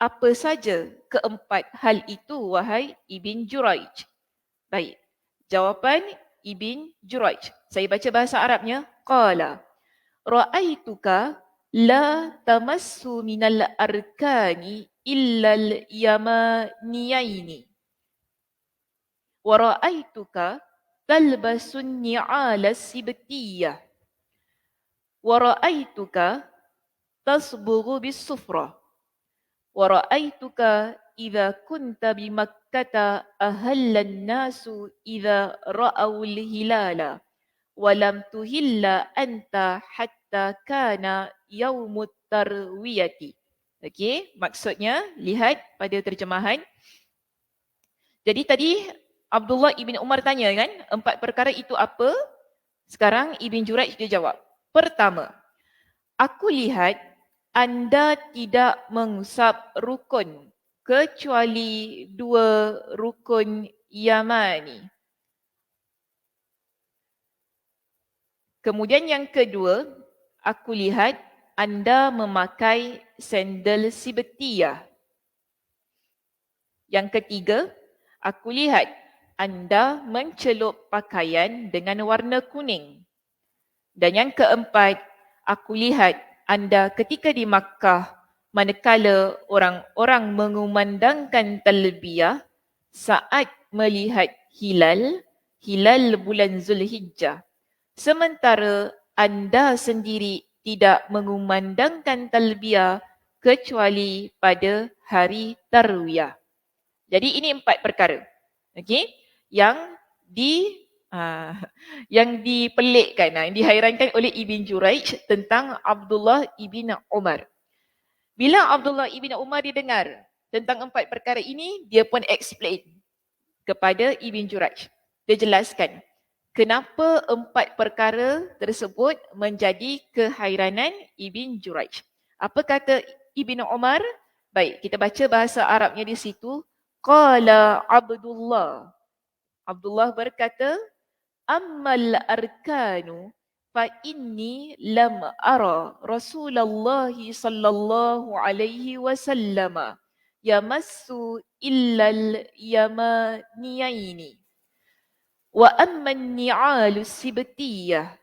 Apa saja keempat hal itu, wahai Ibn Juraij? Baik, jawapan Ibn Juraij. Saya baca bahasa Arabnya. Qala, ra'aituka la tamassu minal arkani illal yamaniyaini. Wa ra'aituka talbasun ni'ala sibtiyah. Wa ra'aituka tasbughu bis-sufrah. Wa ra'aituka idza kunta bi Makkah ahallan nasu idza ra'awul hilala wa lam tuhilla anta hatta kana yaumut tarwiyati. Okey, maksudnya lihat pada terjemahan. Jadi tadi Abdullah ibn Umar tanya kan, 4 perkara itu apa? Sekarang Ibn Juraij dia jawab. Pertama, aku lihat anda tidak mengusap rukun kecuali 2 rukun Yamani. Kemudian yang kedua, aku lihat anda memakai sandal sibtiyah. Yang ketiga, aku lihat anda mencelup pakaian dengan warna kuning. Dan yang keempat, aku lihat anda ketika di Makkah, manakala orang-orang mengumandangkan talbiyah saat melihat hilal bulan Zulhijjah. Sementara anda sendiri tidak mengumandangkan talbiyah kecuali pada hari tarwiyah. Jadi ini 4 perkara. Okey, yang yang dipelikkan, yang dihairankan oleh Ibn Juraij tentang Abdullah ibn Umar. Bila Abdullah ibn Umar didengar tentang 4 perkara ini, dia pun explain kepada Ibn Juraij. Dia jelaskan kenapa 4 perkara tersebut menjadi kehairanan Ibn Juraij. Apa kata Ibn Umar? Baik, kita baca bahasa Arabnya di situ. Qala Abdullah. Abdullah berkata, ammal arkanu fa inni lam ara Rasulullah sallallahu alaihi wasallam yamassu illal yamaniyaini wa amma an-ni'alu sibtiyah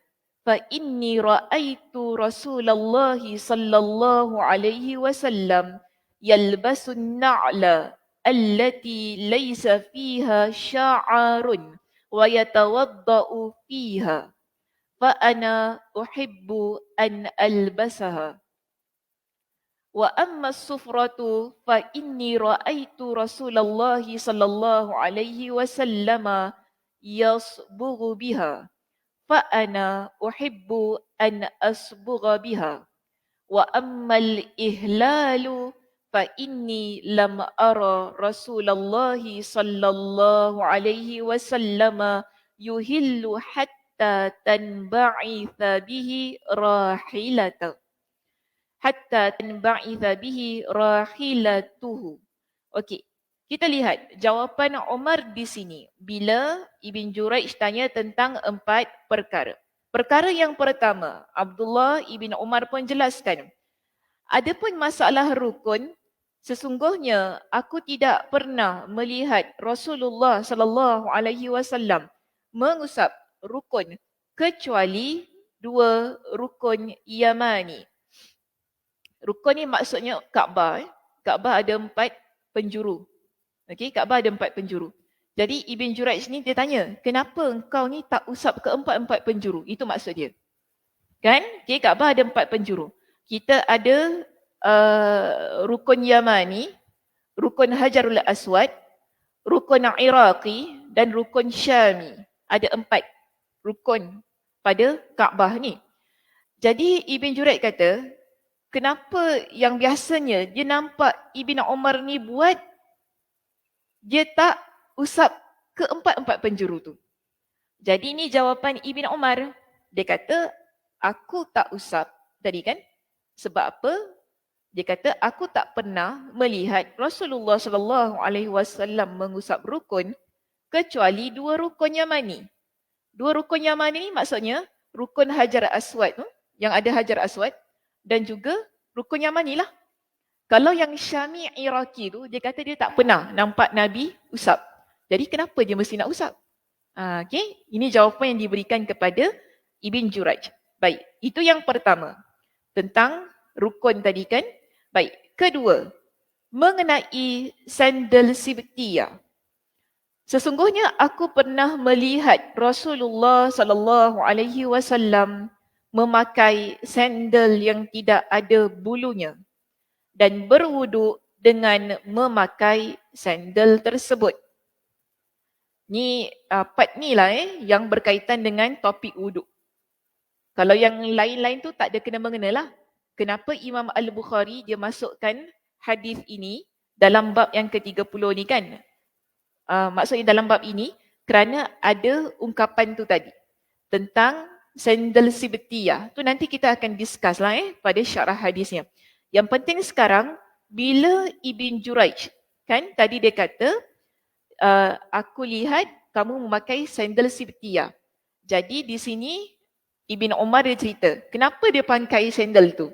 fa inni ra'aitu Rasulullah sallallahu alaihi wasallam yalbasu an-na'la allati laysa fiha sya'arun wa yatawadda'u fiha fa ana uhibbu an albasaha wa amma as-sufratu fa inni ra'aitu Rasulullah sallallahu alaihi wasallam yasbughu biha fa ana uhibbu an asbugha biha wa amma al-ihlalu fa inni lam ara Rasulullah sallallahu alaihi wasallam yuhillu hatta tanba'itha bihi rahilatuhu Okey, kita lihat jawapan Umar di sini bila Ibn Juraij tanya tentang 4 perkara. Perkara yang pertama, Abdullah ibn Umar pun jelaskan, adapun masalah rukun, sesungguhnya aku tidak pernah melihat Rasulullah sallallahu alaihi wasallam mengusap rukun kecuali 2 rukun Yamani. Rukun ni maksudnya Kaabah. Kaabah ada 4 penjuru. Okey, Kaabah ada 4 penjuru. Jadi Ibn Juraij ni dia tanya, kenapa engkau ni tak usap ke 4 penjuru? Itu maksud dia. Kan? Okey, Kaabah ada 4 penjuru. Kita ada rukun Yamani, rukun Hajarul Aswad, rukun Iraqi dan rukun Syami. Ada 4 rukun pada Kaabah ni. Jadi Ibn Juraij kata, kenapa yang biasanya dia nampak Ibn Umar ni buat, dia tak usap ke 4 penjuru tu. Jadi ni jawapan Ibn Umar. Dia kata, aku tak usap tadi kan? Sebab apa? Dia kata, aku tak pernah melihat Rasulullah sallallahu alaihi wasallam mengusap rukun kecuali 2 rukun Yamani. 2 rukun Yamani ni maksudnya rukun Hajar Aswad tu, yang ada Hajar Aswad, dan juga rukun Yamani lah. Kalau yang Syami Iraqi tu, dia kata dia tak pernah nampak Nabi usap. Jadi kenapa dia mesti nak usap? Okay, ini jawapan yang diberikan kepada Ibn Juraij. Baik, itu yang pertama. Tentang rukun tadi kan. Baik, kedua, mengenai sandal sibtiyah. Sesungguhnya aku pernah melihat Rasulullah sallallahu alaihi wasallam memakai sandal yang tidak ada bulunya dan berwuduk dengan memakai sandal tersebut. Ni part ni lah yang berkaitan dengan topik wuduk. Kalau yang lain-lain tu tak ada kena-mengena lah. Kenapa Imam Al-Bukhari dia masukkan hadis ini dalam bab yang ke-30 ni kan? Maksudnya dalam bab ini kerana ada ungkapan tu tadi tentang sandal sibtiyah. Tu nanti kita akan discuss lah pada syarah hadisnya. Yang penting sekarang, bila Ibn Juraij, kan tadi dia kata, aku lihat kamu memakai sandal sibtiyah. Jadi di sini Ibn Umar dia cerita, kenapa dia pakai sandal tu?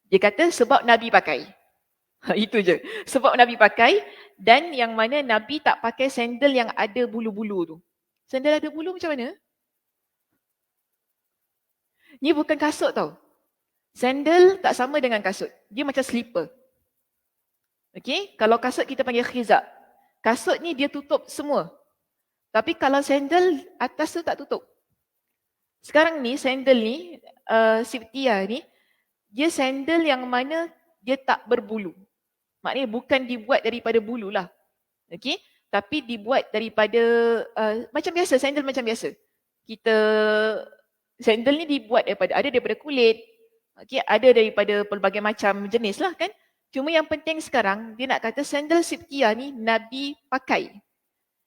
Dia kata sebab Nabi pakai. Itu je. Sebab Nabi pakai, dan yang mana Nabi tak pakai sandal yang ada bulu-bulu tu. Sandal ada bulu macam mana? Ni bukan kasut tau. Sandal tak sama dengan kasut. Dia macam slipper. Okey, kalau kasut kita panggil khizak. Kasut ni dia tutup semua. Tapi kalau sandal atas tu tak tutup. Sekarang ni sandal ni, Sibtiyah ni, dia sandal yang mana dia tak berbulu. Maknanya bukan dibuat daripada bulu lah. Okey, tapi dibuat daripada macam biasa, sandal macam biasa. Kita sandal ni dibuat daripada kulit. Okey, ada daripada pelbagai macam jenis lah kan. Cuma yang penting sekarang dia nak kata sandal Sibtiyah ni Nabi pakai.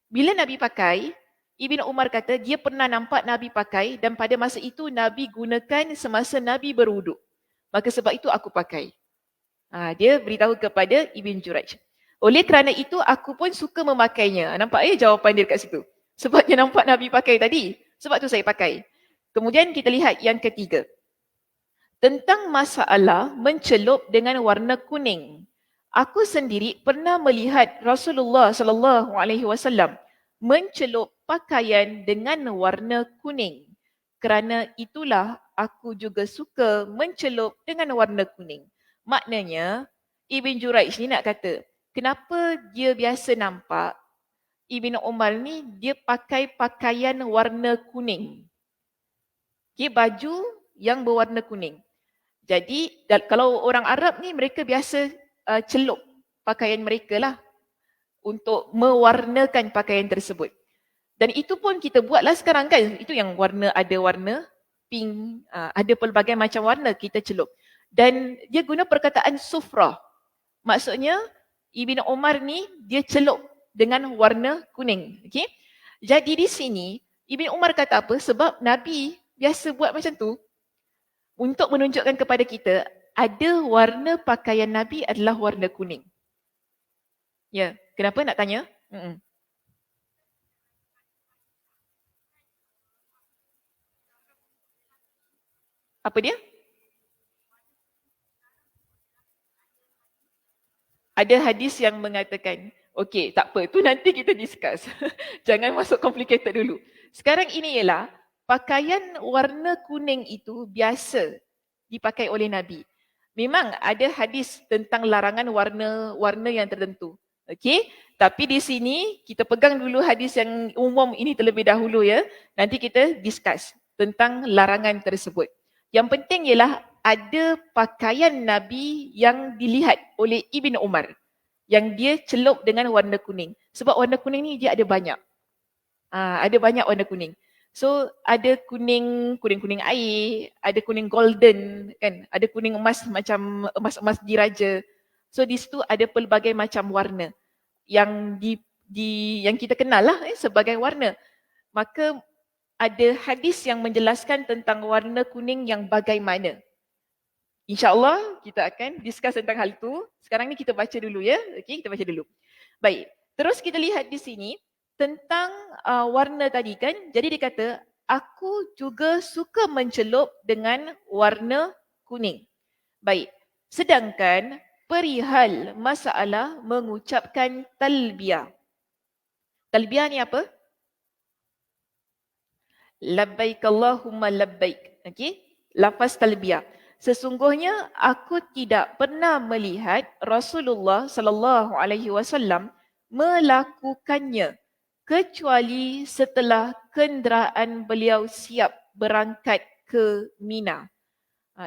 Bila Nabi pakai, Ibn Umar kata dia pernah nampak Nabi pakai dan pada masa itu Nabi gunakan semasa Nabi berwuduk. Maka sebab itu aku pakai. Dia beritahu kepada Ibn Jurayj. Oleh kerana itu aku pun suka memakainya. Nampak jawapan dia dekat situ. Sebab dia nampak Nabi pakai tadi. Sebab tu saya pakai. Kemudian kita lihat yang ketiga. Tentang masalah mencelup dengan warna kuning. Aku sendiri pernah melihat Rasulullah sallallahu alaihi wasallam mencelup pakaian dengan warna kuning. Kerana itulah aku juga suka mencelup dengan warna kuning. Maknanya Ibn Jurayj ni nak kata, kenapa dia biasa nampak Ibn Umar ni dia pakai pakaian warna kuning. Okay, baju yang berwarna kuning. Jadi kalau orang Arab ni mereka biasa celup pakaian mereka lah untuk mewarnakan pakaian tersebut. Dan itu pun kita buatlah sekarang kan. Itu yang ada warna pink, ada pelbagai macam warna kita celup. Dan dia guna perkataan sufrah. Maksudnya Ibn Umar ni dia celup dengan warna kuning. Okay? Jadi di sini Ibn Umar kata apa? Sebab Nabi biasa buat macam tu. Untuk menunjukkan kepada kita, ada warna pakaian Nabi adalah warna kuning. Ya, kenapa nak tanya? Apa dia? Ada hadis yang mengatakan, okey, tak apa, tu nanti kita discuss. Jangan masuk complicated dulu. Sekarang ini ialah, pakaian warna kuning itu biasa dipakai oleh Nabi. Memang ada hadis tentang larangan warna yang tertentu. Okey, tapi di sini kita pegang dulu hadis yang umum ini terlebih dahulu ya. Nanti kita discuss tentang larangan tersebut. Yang penting ialah ada pakaian Nabi yang dilihat oleh Ibn Umar yang dia celup dengan warna kuning. Sebab warna kuning ni dia ada banyak. Ada banyak warna kuning. So ada kuning air, ada kuning golden kan, ada kuning emas macam emas-emas diraja. So di situ ada pelbagai macam warna yang yang kita kenal lah sebagai warna. Maka ada hadis yang menjelaskan tentang warna kuning yang bagaimana. InsyaAllah kita akan discuss tentang hal itu. Sekarang ni kita baca dulu ya. Okey, kita baca dulu. Baik, terus kita lihat di sini tentang warna tadi kan. Jadi dia kata, aku juga suka mencelup dengan warna kuning. Baik, sedangkan perihal masalah mengucapkan talbiyah. Talbiyah ni apa? Labbaik Allahumma labbaik. Okey, lafaz talbiyah. Sesungguhnya aku tidak pernah melihat Rasulullah sallallahu alaihi wasallam melakukannya kecuali setelah kenderaan beliau siap berangkat ke Mina.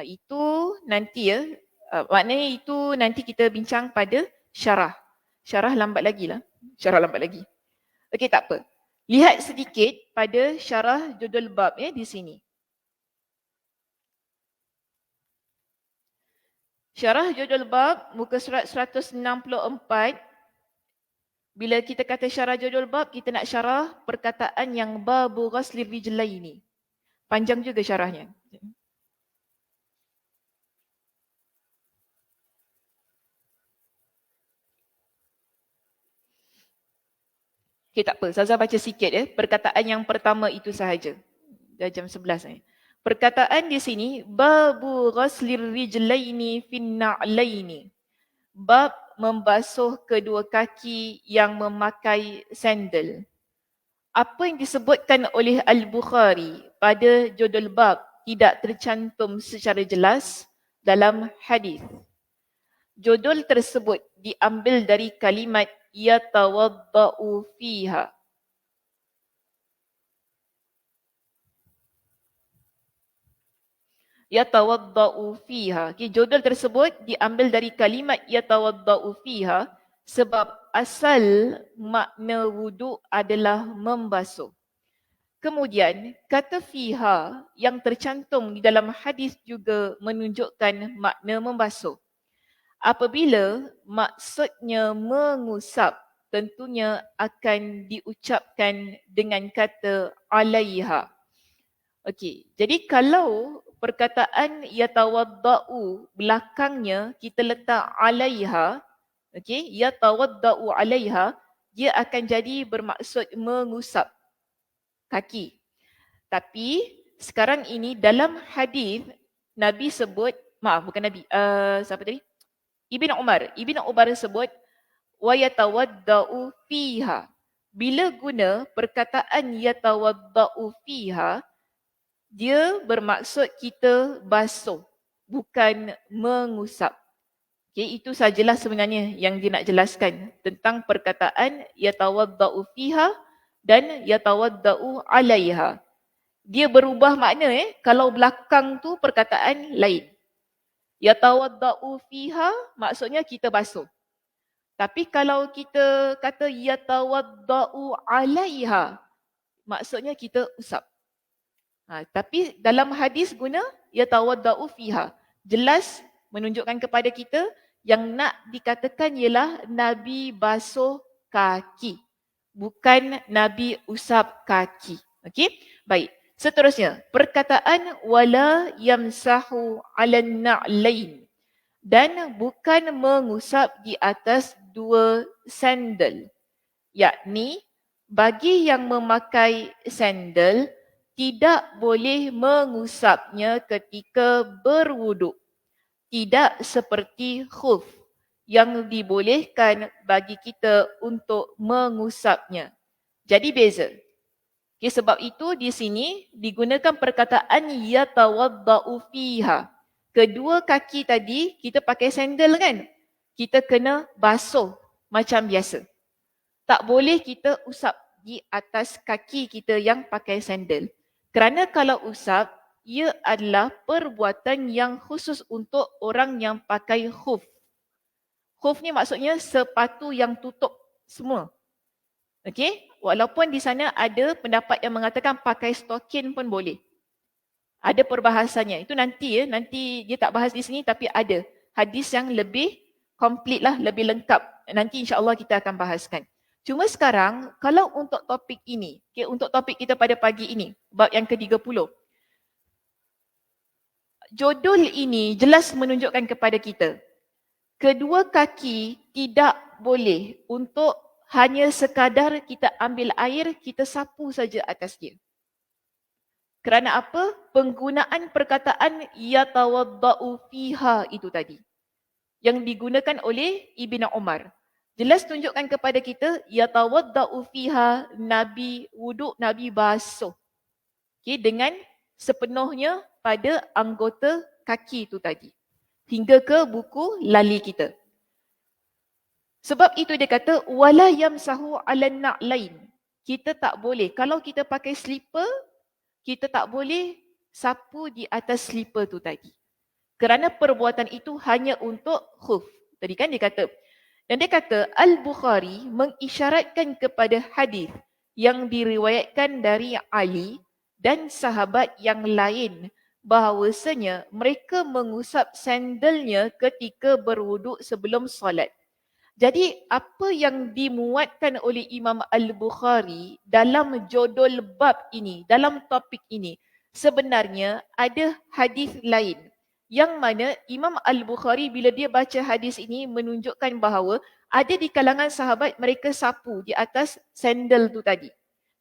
Itu nanti ya. Maknanya itu nanti kita bincang pada syarah. Syarah lambat lagi lah. Syarah lambat lagi. Okey, tak apa. Lihat sedikit pada syarah judul bab di sini. Syarah judul bab muka surat 164. Bila kita kata syarah judul bab, kita nak syarah perkataan yang babu ghaslir rijlaini. Panjang juga syarahnya. Okey, tak apa. Saza baca sikit Perkataan yang pertama itu sahaja. Dah jam 11 Perkataan di sini, babu ghaslir rijlaini fin na'laini. Bab membasuh kedua kaki yang memakai sandal. Apa yang disebutkan oleh Al-Bukhari pada judul bab tidak tercantum secara jelas dalam hadis. Judul tersebut diambil dari kalimat yatawadda'u fiha. Yatawadda'u fiha. Okay, judul tersebut diambil dari kalimat yatawadda'u fiha sebab asal makna wuduk adalah membasuh. Kemudian kata fiha yang tercantum di dalam hadis juga menunjukkan makna membasuh. Apabila maksudnya mengusap, tentunya akan diucapkan dengan kata alaiha. Okey, jadi kalau perkataan yatawadda'u belakangnya kita letak alaiha, okey, yatawadda'u alaiha, dia akan jadi bermaksud mengusap kaki. Tapi sekarang ini dalam hadis Nabi sebut, bukan Nabi, siapa tadi? Ibn Umar sebut wa yatawadda'u fiha. Bila guna perkataan yatawadda'u fiha, dia bermaksud kita basuh, bukan mengusap. Okay, itu sajalah sebenarnya yang dia nak jelaskan tentang perkataan yatawadda'u fiha dan yatawadda'u alaiha. Dia berubah makna kalau belakang tu perkataan lain. Yatawadda'u fiha maksudnya kita basuh. Tapi kalau kita kata yatawadda'u alaiha maksudnya kita usap. Tapi dalam hadis guna yatawadda'u fiha. Jelas menunjukkan kepada kita yang nak dikatakan ialah Nabi basuh kaki. Bukan Nabi usap kaki. Okey? Baik. Seterusnya, perkataan wala yamsahu 'alan na'lain dan bukan mengusap di atas dua sandal. Yakni bagi yang memakai sandal tidak boleh mengusapnya ketika berwuduk. Tidak seperti khuf yang dibolehkan bagi kita untuk mengusapnya. Jadi beza. Okay, sebab itu di sini digunakan perkataan yatawadda'u fiha. Kedua kaki tadi kita pakai sandal kan? Kita kena basuh macam biasa. Tak boleh kita usap di atas kaki kita yang pakai sandal. Kerana kalau usap, ia adalah perbuatan yang khusus untuk orang yang pakai khuf. Khuf ni maksudnya sepatu yang tutup semua. Okey, walaupun di sana ada pendapat yang mengatakan pakai stokin pun boleh. Ada perbahasannya. Itu nanti nanti dia tak bahas di sini tapi ada hadis yang lebih komplit lah, lebih lengkap. Nanti insya-Allah kita akan bahaskan. Cuma sekarang kalau untuk topik ini, untuk topik kita pada pagi ini, bab yang ke-30. Judul ini jelas menunjukkan kepada kita kedua kaki tidak boleh untuk hanya sekadar kita ambil air, kita sapu saja atas dia. Kerana apa? Penggunaan perkataan yatawadda'u fiha itu tadi. Yang digunakan oleh Ibn Umar. Jelas tunjukkan kepada kita yatawadda'u fiha, Nabi wuduk, Nabi basuh. Okay, dengan sepenuhnya pada anggota kaki itu tadi. Hingga ke buku lali kita. Sebab itu dia kata wala yamsahu 'alan na'lain. Kita tak boleh, kalau kita pakai slipper, kita tak boleh sapu di atas slipper tu tadi. Kerana perbuatan itu hanya untuk khuf. Tadi kan dia kata. Dan dia kata Al-Bukhari mengisyaratkan kepada hadis yang diriwayatkan dari Ali dan sahabat yang lain bahawasanya mereka mengusap sandalnya ketika berwuduk sebelum solat. Jadi apa yang dimuatkan oleh Imam Al-Bukhari dalam judul bab ini, dalam topik ini, sebenarnya ada hadis lain yang mana Imam Al-Bukhari bila dia baca hadis ini menunjukkan bahawa ada di kalangan sahabat mereka sapu di atas sandal tu tadi.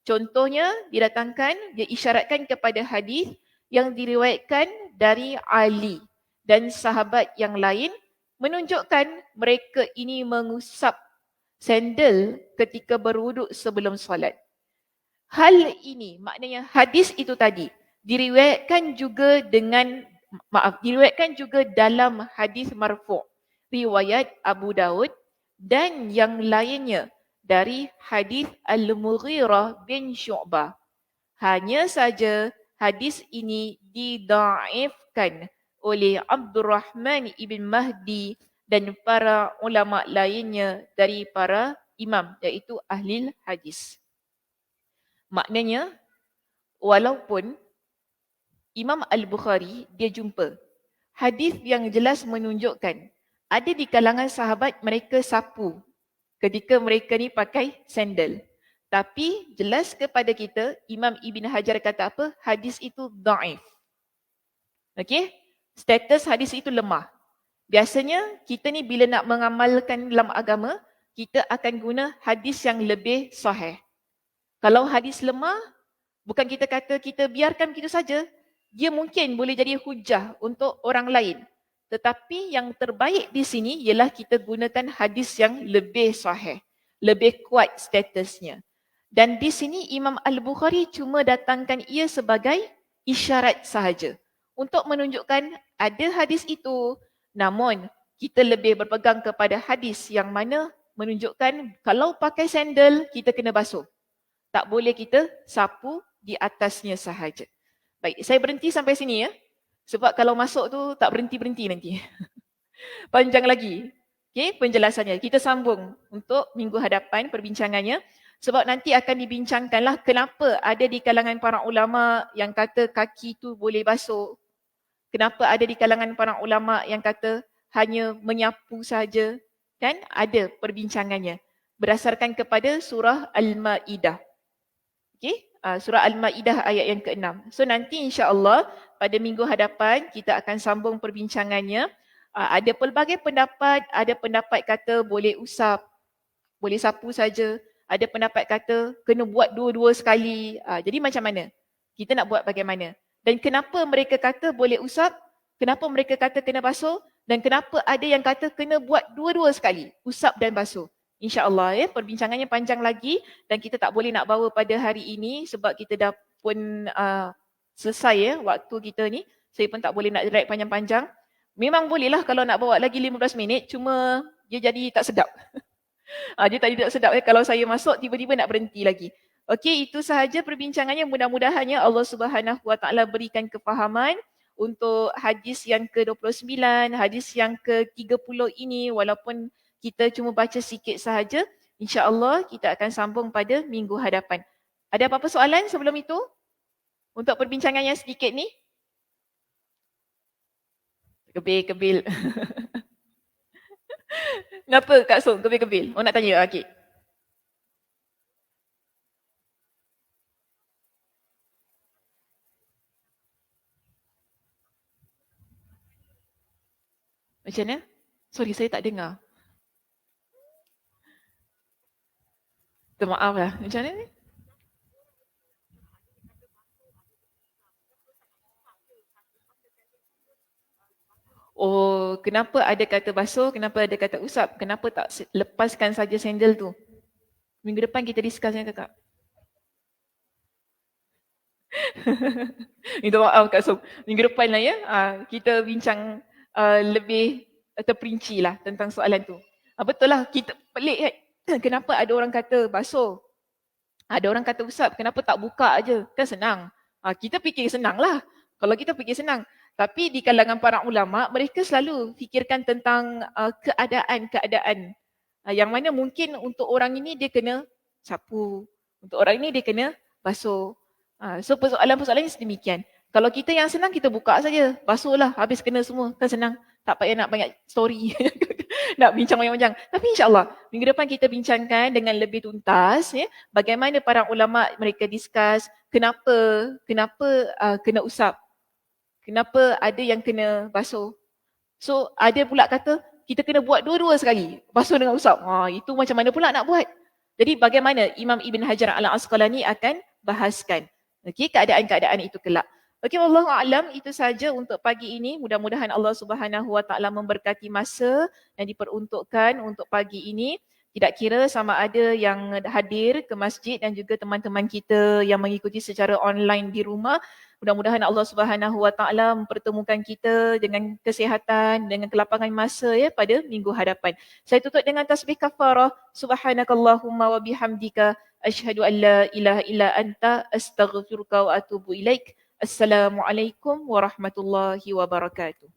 Contohnya didatangkan, dia isyaratkan kepada hadis yang diriwayatkan dari Ali dan sahabat yang lain menunjukkan mereka ini mengusap sandal ketika berwuduk sebelum solat. Hal ini maknanya hadis itu tadi diriwayatkan juga dengan diriwayatkan juga dalam hadis marfu' riwayat Abu Daud dan yang lainnya dari hadis Al-Mughirah bin Syu'bah. Hanya saja hadis ini didaifkan oleh Abdurrahman ibn Mahdi dan para ulama lainnya dari para imam iaitu ahli hadis. Maknanya walaupun Imam Al-Bukhari dia jumpa hadis yang jelas menunjukkan ada di kalangan sahabat mereka sapu ketika mereka ni pakai sandal. Tapi jelas kepada kita Imam Ibn Hajar kata apa? Hadis itu daif. Okey? Status hadis itu lemah. Biasanya kita ni bila nak mengamalkan dalam agama, kita akan guna hadis yang lebih sahih. Kalau hadis lemah, bukan kita kata kita biarkan begitu saja. Dia mungkin boleh jadi hujah untuk orang lain. Tetapi yang terbaik di sini ialah kita gunakan hadis yang lebih sahih. Lebih kuat statusnya. Dan di sini Imam Al-Bukhari cuma datangkan ia sebagai isyarat sahaja. Untuk menunjukkan ada hadis itu. Namun kita lebih berpegang kepada hadis yang mana menunjukkan kalau pakai sandal kita kena basuh. Tak boleh kita sapu di atasnya sahaja. Baik, saya berhenti sampai sini ya. Sebab kalau masuk tu tak berhenti-berhenti nanti. Panjang lagi. Okey, penjelasannya. Kita sambung untuk minggu hadapan perbincangannya. Sebab nanti akan dibincangkanlah kenapa ada di kalangan para ulama yang kata kaki tu boleh basuh. Kenapa ada di kalangan para ulama yang kata hanya menyapu saja. Kan ada perbincangannya. Berdasarkan kepada surah Al-Ma'idah. Okay? Surah Al-Ma'idah ayat yang ke-6. So nanti insya-Allah pada minggu hadapan kita akan sambung perbincangannya. Ada pelbagai pendapat, ada pendapat kata boleh usap, boleh sapu saja. Ada pendapat kata kena buat dua-dua sekali. Jadi macam mana? Kita nak buat bagaimana? Dan kenapa mereka kata boleh usap? Kenapa mereka kata kena basuh? Dan kenapa ada yang kata kena buat dua-dua sekali? Usap dan basuh. InsyaAllah ya, perbincangannya panjang lagi dan kita tak boleh nak bawa pada hari ini sebab kita dah pun selesai ya waktu kita ni. Saya pun tak boleh nak drag panjang-panjang. Memang bolehlah kalau nak bawa lagi 15 minit, cuma dia jadi tak sedap. Dia tak sedap ya kalau saya masuk tiba-tiba nak berhenti lagi. Okey, itu sahaja perbincangannya. Mudah-mudahannya Allah Subhanahu Wa Taala berikan kefahaman untuk hadis yang ke-29, hadis yang ke-30 ini walaupun kita cuma baca sikit sahaja. InsyaAllah kita akan sambung pada minggu hadapan. Ada apa-apa soalan sebelum itu? Untuk perbincangan yang sedikit ni? Kebil-kebil. Kenapa Kak Song kebil-kebil? Oh nak tanya? Okey. Macam mana? Sorry, saya tak dengar. Maaf lah. Macam mana ni? Oh, kenapa ada kata basuh, kenapa ada kata usap? Kenapa tak lepaskan saja sandal tu? Minggu depan kita discuss ya kakak. Minta maaf Kak Som. Minggu depan lah ya, kita bincang lebih terperinci lah tentang soalan tu. Betul lah, kita pelik kan? Kenapa ada orang kata basuh? Ada orang kata usap, kenapa tak buka aje? Kan senang. Kita fikir senang lah. Kalau kita fikir senang. Tapi di kalangan para ulama, mereka selalu fikirkan tentang keadaan-keadaan. Yang mana mungkin untuk orang ini dia kena sapu. Untuk orang ini dia kena basuh. So persoalan-persoalan sedemikian. Kalau kita yang senang, kita buka saja. Basuhlah, habis kena semua. Kan senang. Tak payah nak banyak story. Nak bincang banyak-banyak. Tapi insyaAllah, minggu depan kita bincangkan dengan lebih tuntas. Ya, bagaimana para ulama mereka discuss. Kenapa kena usap. Kenapa ada yang kena basuh. So ada pula kata, kita kena buat dua-dua sekali. Basuh dengan usap. Itu macam mana pula nak buat. Jadi bagaimana Imam Ibn Hajar Al-Asqalani akan bahaskan. Okey, keadaan-keadaan itu kelak. Okey, wallahu a'lam, itu saja untuk pagi ini. Mudah-mudahan Allah Subhanahu Wa Taala memberkati masa yang diperuntukkan untuk pagi ini. Tidak kira sama ada yang hadir ke masjid dan juga teman-teman kita yang mengikuti secara online di rumah. Mudah-mudahan Allah Subhanahu Wa Taala mempertemukan kita dengan kesihatan, dengan kelapangan masa ya pada minggu hadapan. Saya tutup dengan tasbih kafarah. Subhanakallahumma wa bihamdika asyhadu an la ilaha illa anta astaghfiruka wa atubu ilaik. Assalamualaikum warahmatullahi wabarakatuh.